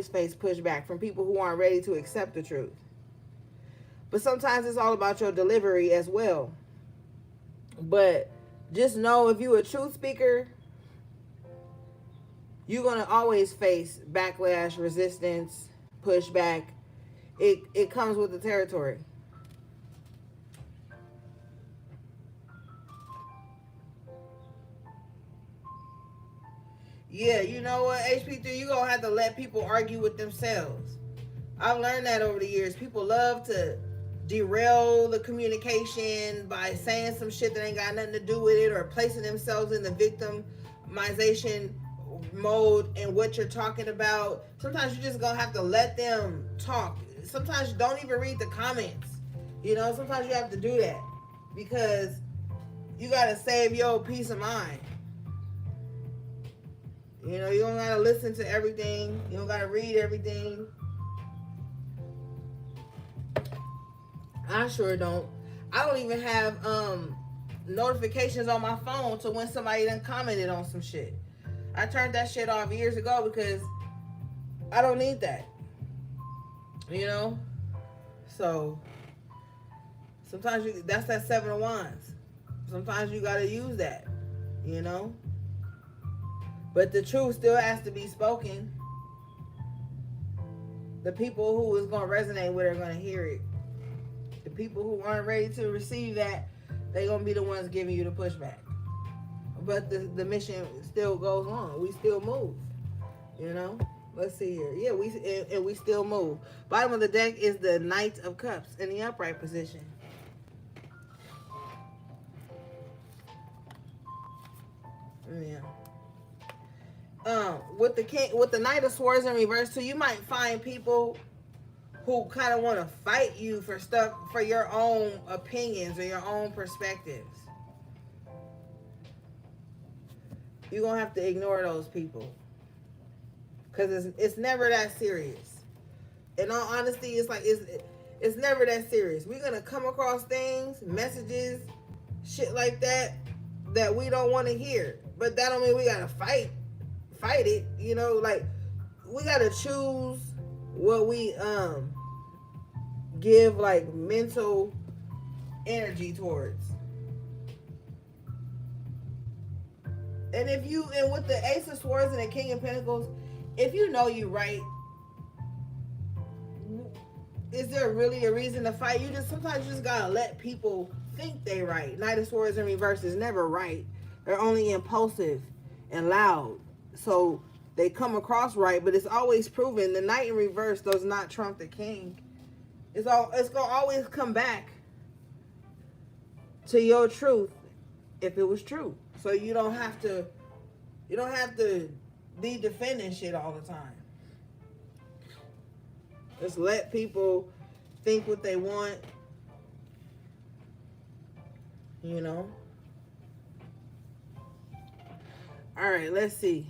face pushback from people who aren't ready to accept the truth. But sometimes it's all about your delivery as well. But just know if you're a true speaker, you're gonna always face backlash, resistance, pushback. It comes with the territory. Yeah, you know what, HP3, you're going to have to let people argue with themselves. I've learned that over the years. People love to derail the communication by saying some shit that ain't got nothing to do with it or placing themselves in the victimization mode and what you're talking about. Sometimes you're just going to have to let them talk. Sometimes you don't even read the comments. You know, sometimes you have to do that because you got to save your peace of mind. You know, you don't got to listen to everything. You don't got to read everything. I sure don't. I don't even have notifications on my phone to when somebody done commented on some shit. I turned that shit off years ago because I don't need that. You know? So, sometimes that's that Seven of Wands. Sometimes you got to use that. You know? But the truth still has to be spoken. The people who is going to resonate with it are going to hear it. The people who aren't ready to receive that, they're going to be the ones giving you the pushback. But the mission still goes on. We still move. You know? Let's see here. Yeah, we still move. Bottom of the deck is the Knight of Cups in the upright position. Yeah. With the Knight of Swords in reverse too, you might find people who kind of want to fight you for stuff, for your own opinions or your own perspectives. You're going to have to ignore those people. Because it's never that serious. In all honesty, it's never that serious. We're going to come across things, messages, shit like that we don't want to hear. But that don't mean we got to fight it. You know, like, we got to choose what we give, like, mental energy towards. And with the Ace of Swords and the King of Pentacles, if you know you're right, is there really a reason to fight? Sometimes you just gotta let people think they right. Knight of Swords in reverse is never right. They're only impulsive and loud. So they come across right, but it's always proven the Knight in reverse does not trump the King. It's gonna always come back to your truth if it was true. So you don't have to be defending shit all the time. Just let people think what they want. You know? All right, let's see.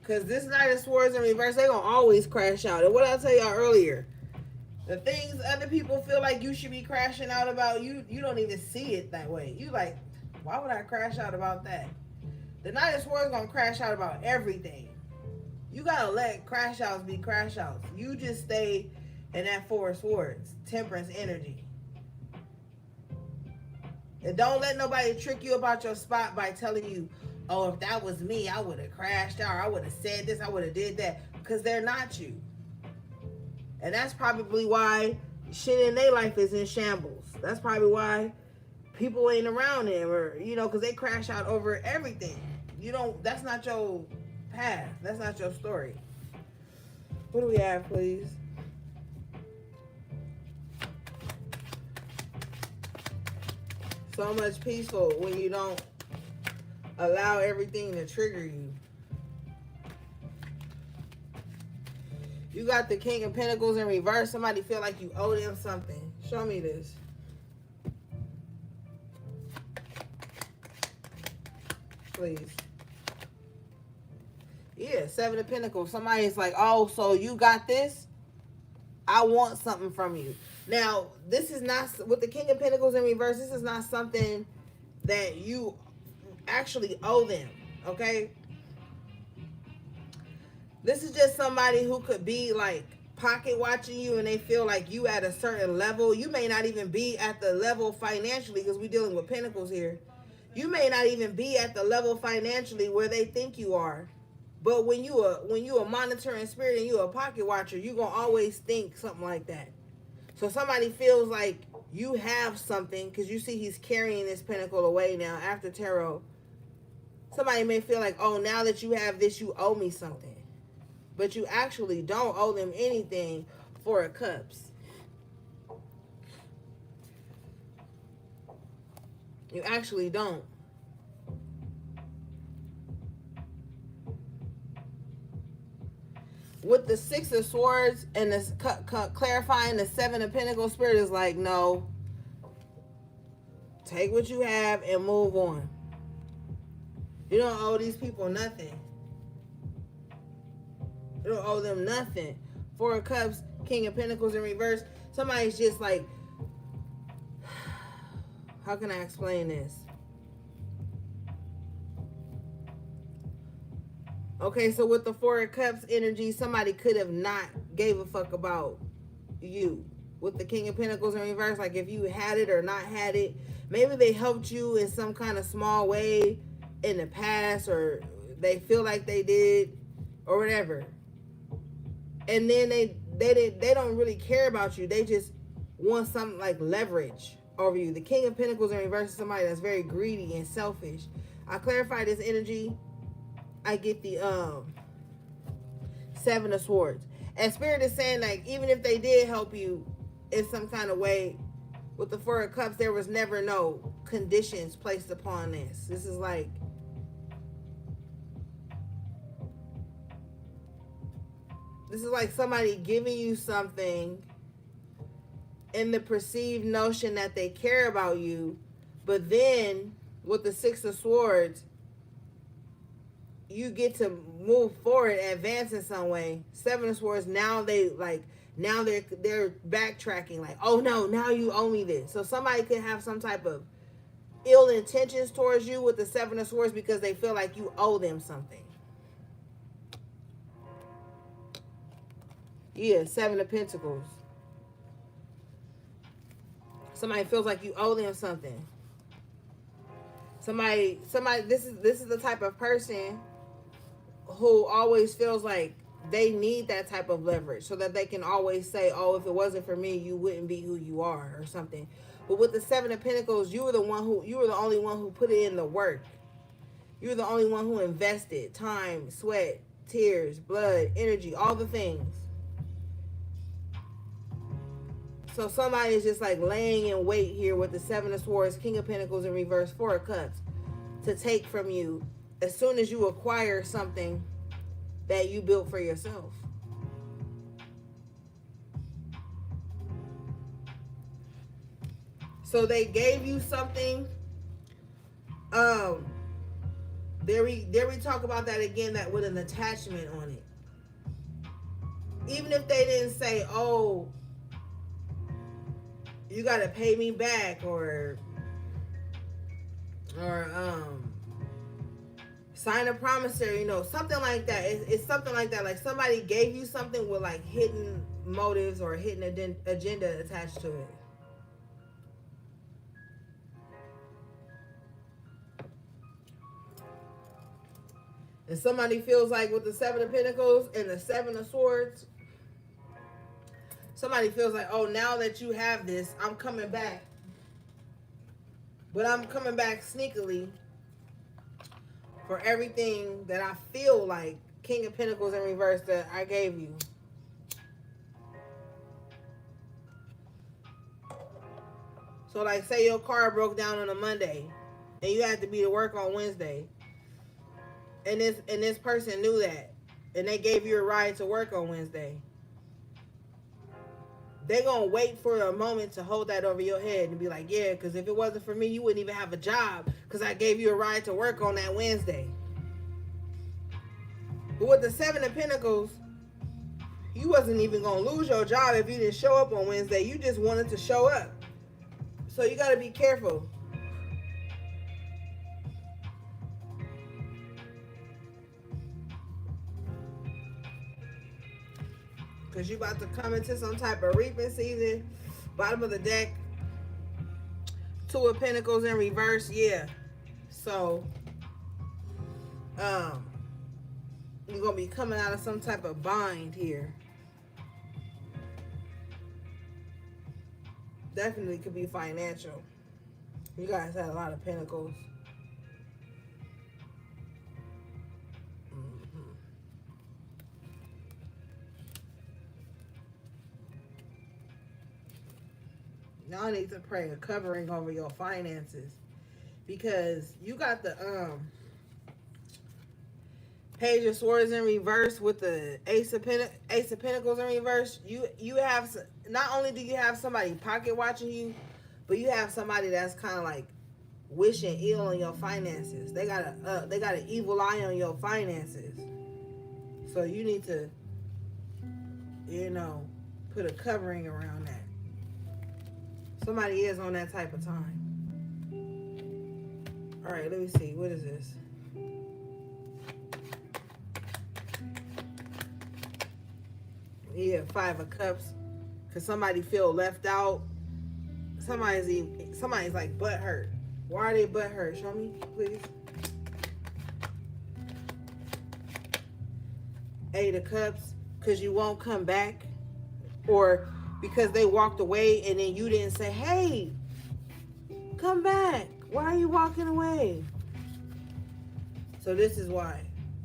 Because this Knight of Swords in reverse, they're going to always crash out. And what I tell y'all earlier, the things other people feel like you should be crashing out about, you don't even see it that way. You like, why would I crash out about that? The Knight of Swords is going to crash out about everything. You got to let crash outs be crash outs. You just stay in that Four of Swords, temperance energy. And don't let nobody trick you about your spot by telling you, oh, if that was me, I would have crashed out. Or I would have said this. I would have did that. Because they're not you. And that's probably why shit in their life is in shambles. That's probably why people ain't around them. Or, you know, because they crash out over everything. That's not your path. That's not your story. What do we have, please? So much peaceful when you don't allow everything to trigger you. You got the King of Pentacles in reverse. Somebody feel like you owe them something. Show me this. Please. Yeah, Seven of Pentacles. Somebody's like, oh, so you got this? I want something from you. Now, this is not, with the King of Pentacles in reverse, this is not something that you actually owe them, okay? This is just somebody who could be like pocket watching you and they feel like you at a certain level. You may not even be at the level financially, because we're dealing with pentacles here. You may not even be at the level financially where they think you are. But when you a monitoring spirit and you a pocket watcher, you're going to always think something like that. So somebody feels like you have something, because you see he's carrying this pentacle away now after tarot. Somebody may feel like, oh, now that you have this, you owe me something. But you actually don't owe them anything. Four of Cups. You actually don't. With the Six of Swords and the clarifying the Seven of Pentacles, Spirit is like, no. Take what you have and move on. You don't owe these people nothing. You don't owe them nothing. Four of Cups, King of Pentacles in reverse. Somebody's just like, how can I explain this? Okay, so with the Four of Cups energy, somebody could have not gave a fuck about you. With the King of Pentacles in reverse, like if you had it or not had it, maybe they helped you in some kind of small way in the past, or they feel like they did, or whatever. And then they don't really care about you. They just want some like leverage over you. The King of Pentacles in reverse is somebody that's very greedy and selfish. I clarify this energy. I get the Seven of Swords. And Spirit is saying, like, even if they did help you in some kind of way, With the Four of Cups, there was never no conditions placed upon this. This is like somebody giving you something in the perceived notion that they care about you, but then with the Six of Swords, you get to move forward, advance in some way. Seven of Swords, now they're backtracking, like, oh no, now you owe me this. So somebody could have some type of ill intentions towards you with the Seven of Swords because they feel like you owe them something. Yeah, Seven of Pentacles. Somebody feels like you owe them something. Somebody, this is the type of person who always feels like they need that type of leverage so that they can always say, oh, if it wasn't for me, you wouldn't be who you are or something. But with the Seven of Pentacles, you were the only one who put in the work. You were the only one who invested time, sweat, tears, blood, energy, all the things. So somebody is just like laying in wait here with the Seven of Swords, King of Pentacles in reverse, Four of Cups, to take from you as soon as you acquire something that you built for yourself. So they gave you something. There we talk about that again, that with an attachment on it. Even if they didn't say, oh, you gotta pay me back, or sign a promissory note, something like that. It's something like that. Like somebody gave you something with like hidden motives or hidden agenda attached to it. And somebody feels like with the Seven of Pentacles and the Seven of Swords, somebody feels like, oh, now that you have this, I'm coming back. But I'm coming back sneakily for everything that I feel like, King of Pentacles in reverse, that I gave you. So like, say your car broke down on a Monday and you had to be to work on Wednesday. And this person knew that, and they gave you a ride to work on Wednesday. They're going to wait for a moment to hold that over your head and be like, yeah, because if it wasn't for me, you wouldn't even have a job because I gave you a ride to work on that Wednesday. But with the Seven of Pentacles, you wasn't even going to lose your job if you didn't show up on Wednesday. You just wanted to show up. So you got to be careful. Because you about to come into some type of reaping season. Bottom of the deck. Two of Pentacles in reverse. Yeah. So, you're going to be coming out of some type of bind here. Definitely could be financial. You guys had a lot of Pentacles. Y'all need to pray a covering over your finances, because you got the Page of Swords in reverse with the Ace of Pentacles in reverse. You have, not only do you have somebody pocket watching you, but you have somebody that's kind of like wishing ill on your finances. They got an evil eye on your finances. So you need to, put a covering around that. Somebody is on that type of time. All right, let me see. What is this? Yeah, Five of Cups. Because somebody feel left out. Somebody's like butt hurt. Why are they butt hurt? Show me, please. Eight of Cups. Because you won't come back. Or because they walked away and then you didn't say, hey, come back. Why are you walking away? So this is why.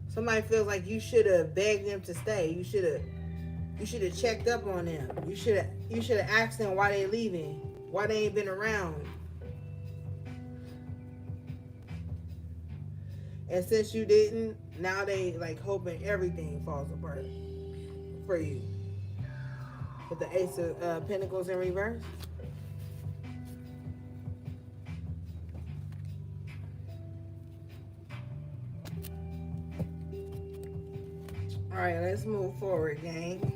Somebody feels like you should have begged them to stay. You should have checked up on them. You should have asked them why they're leaving. Why they ain't been around? And since you didn't, now they like hoping everything falls apart for you. With the Ace of Pentacles in reverse. All right, let's move forward, gang.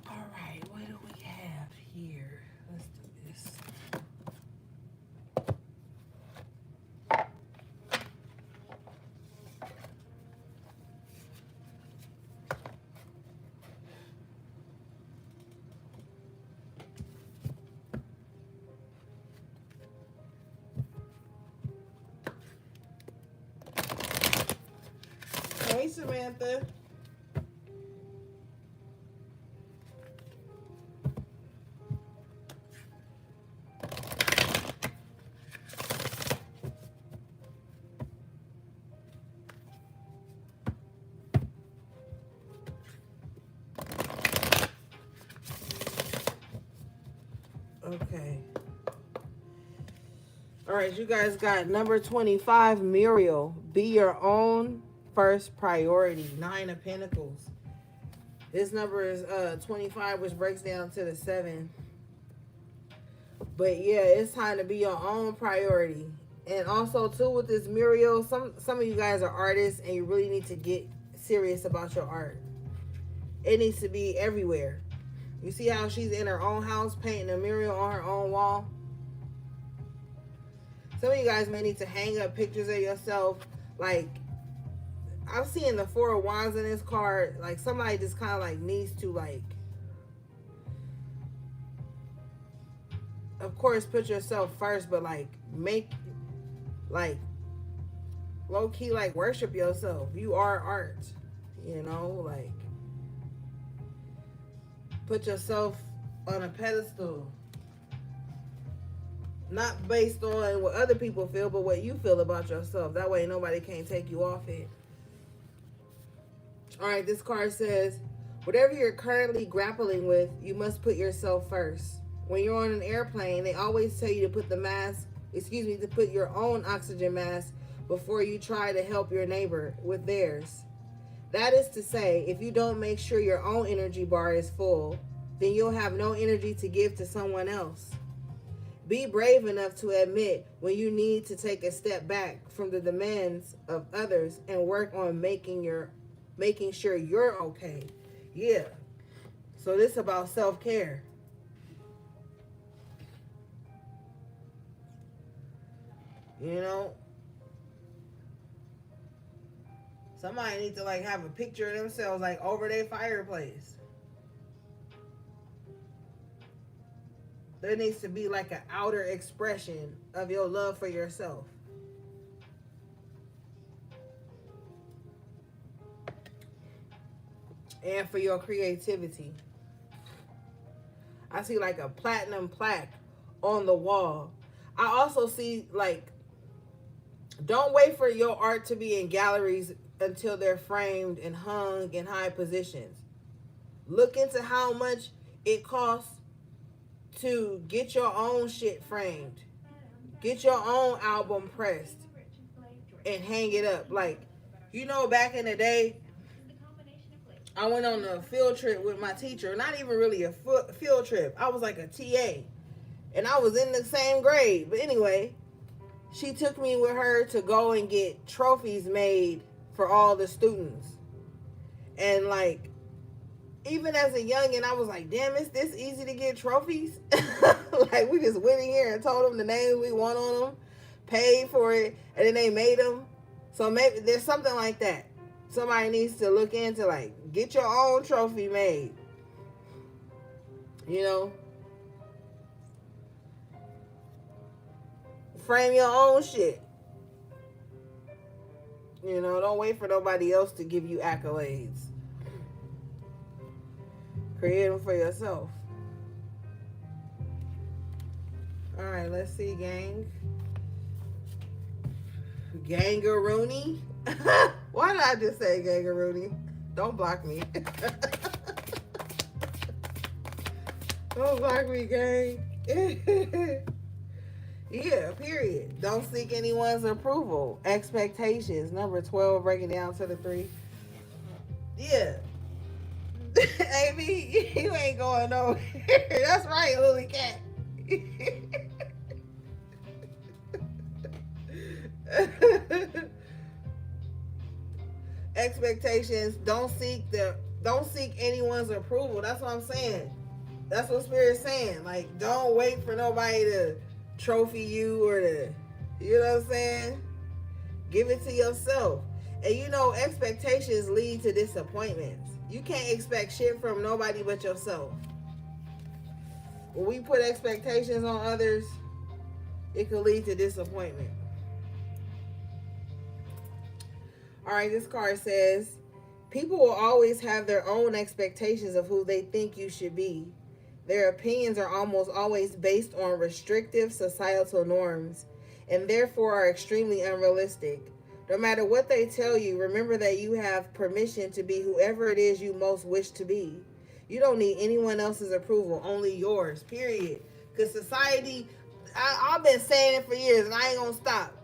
All right, what do we have here? Let's do this. Hey, Samantha. Okay. All right, you guys got number 25, Muriel. Be your own first priority. 9 of Pentacles. This number is 25, which breaks down to the 7. But yeah, it's time to be your own priority. And also too with this Muriel, some of you guys are artists and you really need to get serious about your art. It needs to be everywhere. You see how she's in her own house painting a Muriel on her own wall? Some of you guys may need to hang up pictures of yourself. Like, I've seen the 4 of Wands in this card. Like, somebody just kind of like needs to like, of course, put yourself first, but like make, like, low key, like worship yourself. You are art, you know, like put yourself on a pedestal. Not based on what other people feel, but what you feel about yourself. That way nobody can take you off it. All right, this card says, whatever you're currently grappling with, you must put yourself first. When you're on an airplane, they always tell you to put to put your own oxygen mask before you try to help your neighbor with theirs. That is to say, if you don't make sure your own energy bar is full, then you'll have no energy to give to someone else. Be brave enough to admit when you need to take a step back from the demands of others and work on making sure you're okay. Yeah. So this is about self-care. You know? Somebody needs to like have a picture of themselves like over their fireplace. There needs to be like an outer expression of your love for yourself. And for your creativity. I see like a platinum plaque on the wall. I also see like, don't wait for your art to be in galleries until they're framed and hung in high positions. Look into how much it costs to get your own shit framed. Get your own album pressed and hang it up. Like, you know, back in the day, I went on a field trip with my teacher. Not even really a field trip. I was like a TA. And I was in the same grade. But anyway, she took me with her to go and get trophies made for all the students. And like, even as a youngin', I was like, damn, it's this easy to get trophies? Like, we just went in here and told them the names we want on them, paid for it, and then they made them. So maybe there's something like that. Somebody needs to look into, like, get your own trophy made. You know? Frame your own shit. You know, don't wait for nobody else to give you accolades. Create them for yourself. All right, let's see, gang. Gangaroony. Why did I just say Gangaroony? Don't block me. Don't block me, gang. Yeah, period. Don't seek anyone's approval. Expectations. Number 12, breaking down to the 3. Yeah. Amy, you ain't going nowhere. That's right, Lily Cat. Expectations. Don't seek anyone's approval. That's what I'm saying. That's what Spirit's saying. Like, don't wait for nobody to trophy you or to, you know what I'm saying? Give it to yourself. And you know, expectations lead to disappointments. You can't expect shit from nobody but yourself. When we put expectations on others, it could lead to disappointment. All right, this card says, people will always have their own expectations of who they think you should be. Their opinions are almost always based on restrictive societal norms and therefore are extremely unrealistic. No matter what they tell you, remember that you have permission to be whoever it is you most wish to be. You don't need anyone else's approval, only yours, period. Because society, I've been saying it for years and I ain't gonna stop.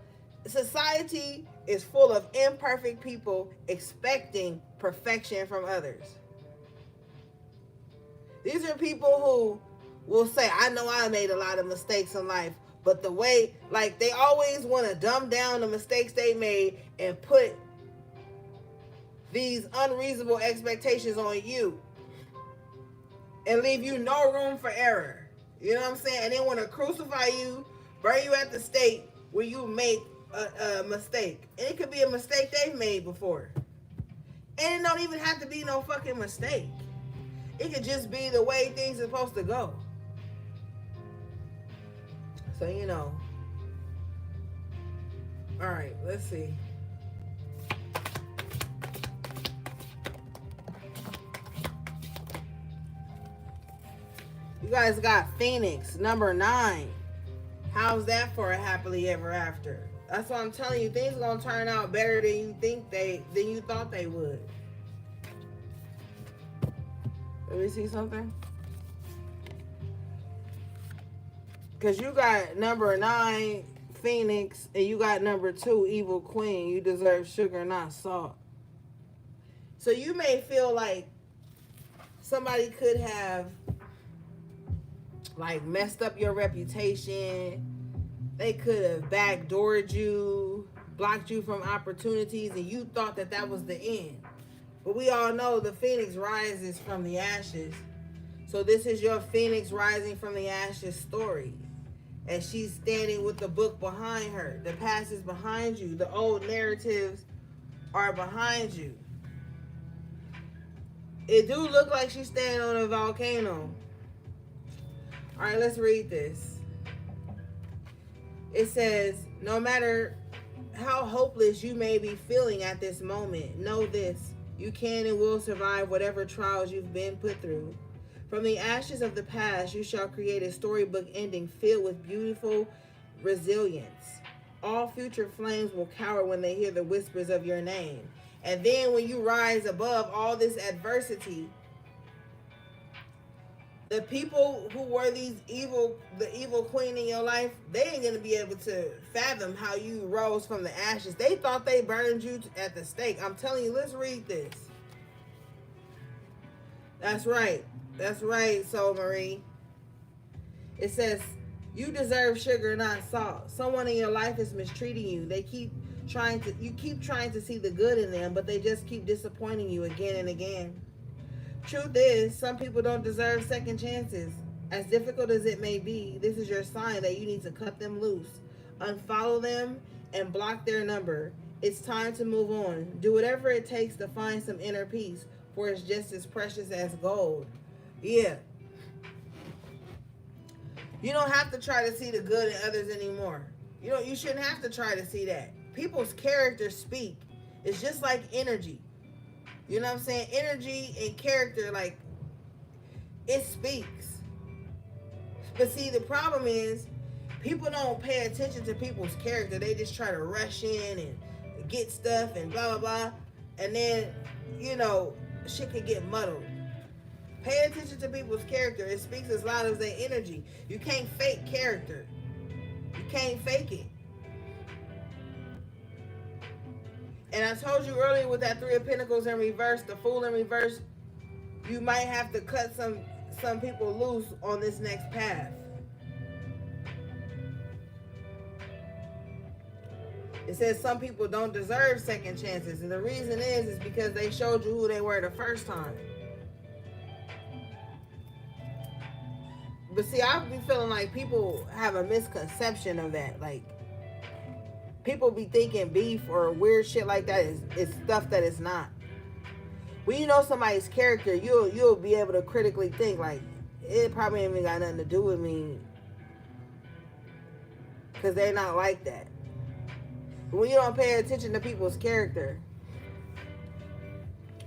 Society is full of imperfect people expecting perfection from others. These are people who will say, I know I made a lot of mistakes in life, but the way, like, they always want to dumb down the mistakes they made and put these unreasonable expectations on you and leave you no room for error. You know what I'm saying? And they want to crucify you, burn you at the stake where you make a mistake. And it could be a mistake they've made before. And it don't even have to be no fucking mistake. It could just be the way things are supposed to go. So, you know. All right, let's see. You guys got Phoenix, number 9. How's that for a happily ever after? That's what I'm telling you. Things are gonna turn out better than you thought they would. Let me see something. Because you got number 9, Phoenix, and you got number 2, Evil Queen. You deserve sugar, not salt. So you may feel like somebody could have, like, messed up your reputation. They could have backdoored you, blocked you from opportunities, and you thought that was the end. But we all know the phoenix rises from the ashes. So this is your phoenix rising from the ashes story. And she's standing with the book behind her. The past is behind you. The old narratives are behind you. It do look like she's standing on a volcano. All right, let's read this. It says, no matter how hopeless you may be feeling at this moment, know this. You can and will survive whatever trials you've been put through. From the ashes of the past, you shall create a storybook ending filled with beautiful resilience. All future flames will cower when they hear the whispers of your name. And then when you rise above all this adversity, the people who were the evil queen in your life, they ain't going to be able to fathom how you rose from the ashes. They thought they burned you at the stake. I'm telling you, let's read this. That's right. That's right, Soul Marie. It says, you deserve sugar, not salt. Someone in your life is mistreating you. You keep trying to see the good in them, but they just keep disappointing you again and again. Truth is, some people don't deserve second chances. As difficult as it may be, this is your sign that you need to cut them loose, unfollow them, and block their number. It's time to move on. Do whatever it takes to find some inner peace, for it's just as precious as gold. Yeah. You don't have to try to see the good in others anymore. You shouldn't have to try to see that. People's characters speak. It's just like energy. You know what I'm saying? Energy and character, like, it speaks. But see, the problem is people don't pay attention to people's character. They just try to rush in and get stuff and blah, blah, blah. And then, shit can get muddled. Pay attention to people's character. It speaks as loud as their energy. You can't fake character. You can't fake it. And I told you earlier with that Three of Pentacles in reverse, the Fool in reverse, you might have to cut some people loose on this next path. It says some people don't deserve second chances. And the reason is because they showed you who they were the first time. But see, I be feeling like people have a misconception of that. Like, people be thinking beef or weird shit like that is stuff that it's not. When you know somebody's character, you'll be able to critically think, like, it probably ain't even got nothing to do with me. Because they're not like that. When you don't pay attention to people's character,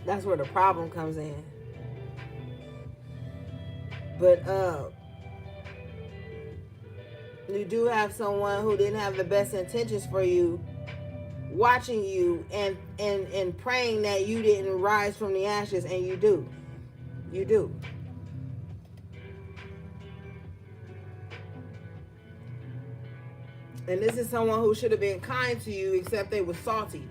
that's where the problem comes in. But you do have someone who didn't have the best intentions for you, watching you and praying that you didn't rise from the ashes, and you do. You do. And this is someone who should have been kind to you, except they were salty.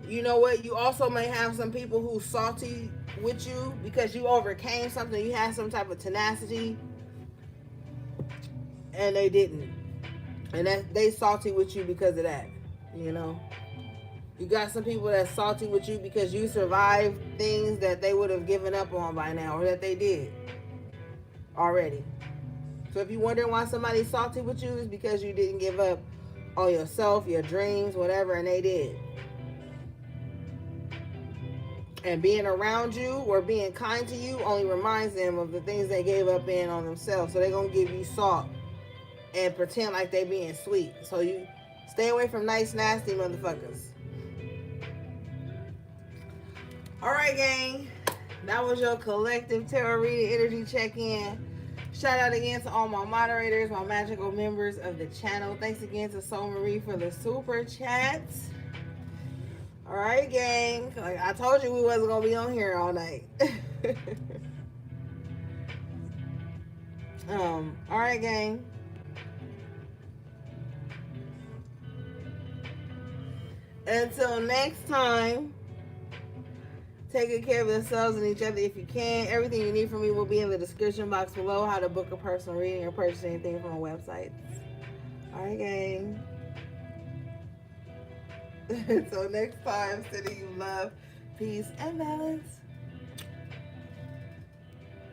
You know what? You also may have some people who salty with you because you overcame something. You had some type of tenacity, and they didn't. And they salty with you because of that. You got some people that's salty with you because you survived things that they would have given up on by now, or that they did already. So if you're wondering why somebody's salty with you, it's because you didn't give up on yourself, your dreams, whatever, and they did. And being around you or being kind to you only reminds them of the things they gave up in on themselves. So they're going to give you salt and pretend like they being sweet. So you stay away from nice, nasty motherfuckers. All right, gang. That was your collective tarot reading energy check-in. Shout out again to all my moderators, my magical members of the channel. Thanks again to Soul Marie for the super chats. All right, gang. Like I told you, we wasn't gonna be on here all night. All right, gang. Until next time. Take good care of yourselves and each other if you can. Everything you need from me will be in the description box below. How to book a personal reading or purchase anything from my website. Alright, gang. Until next time, sending you love, peace, and balance.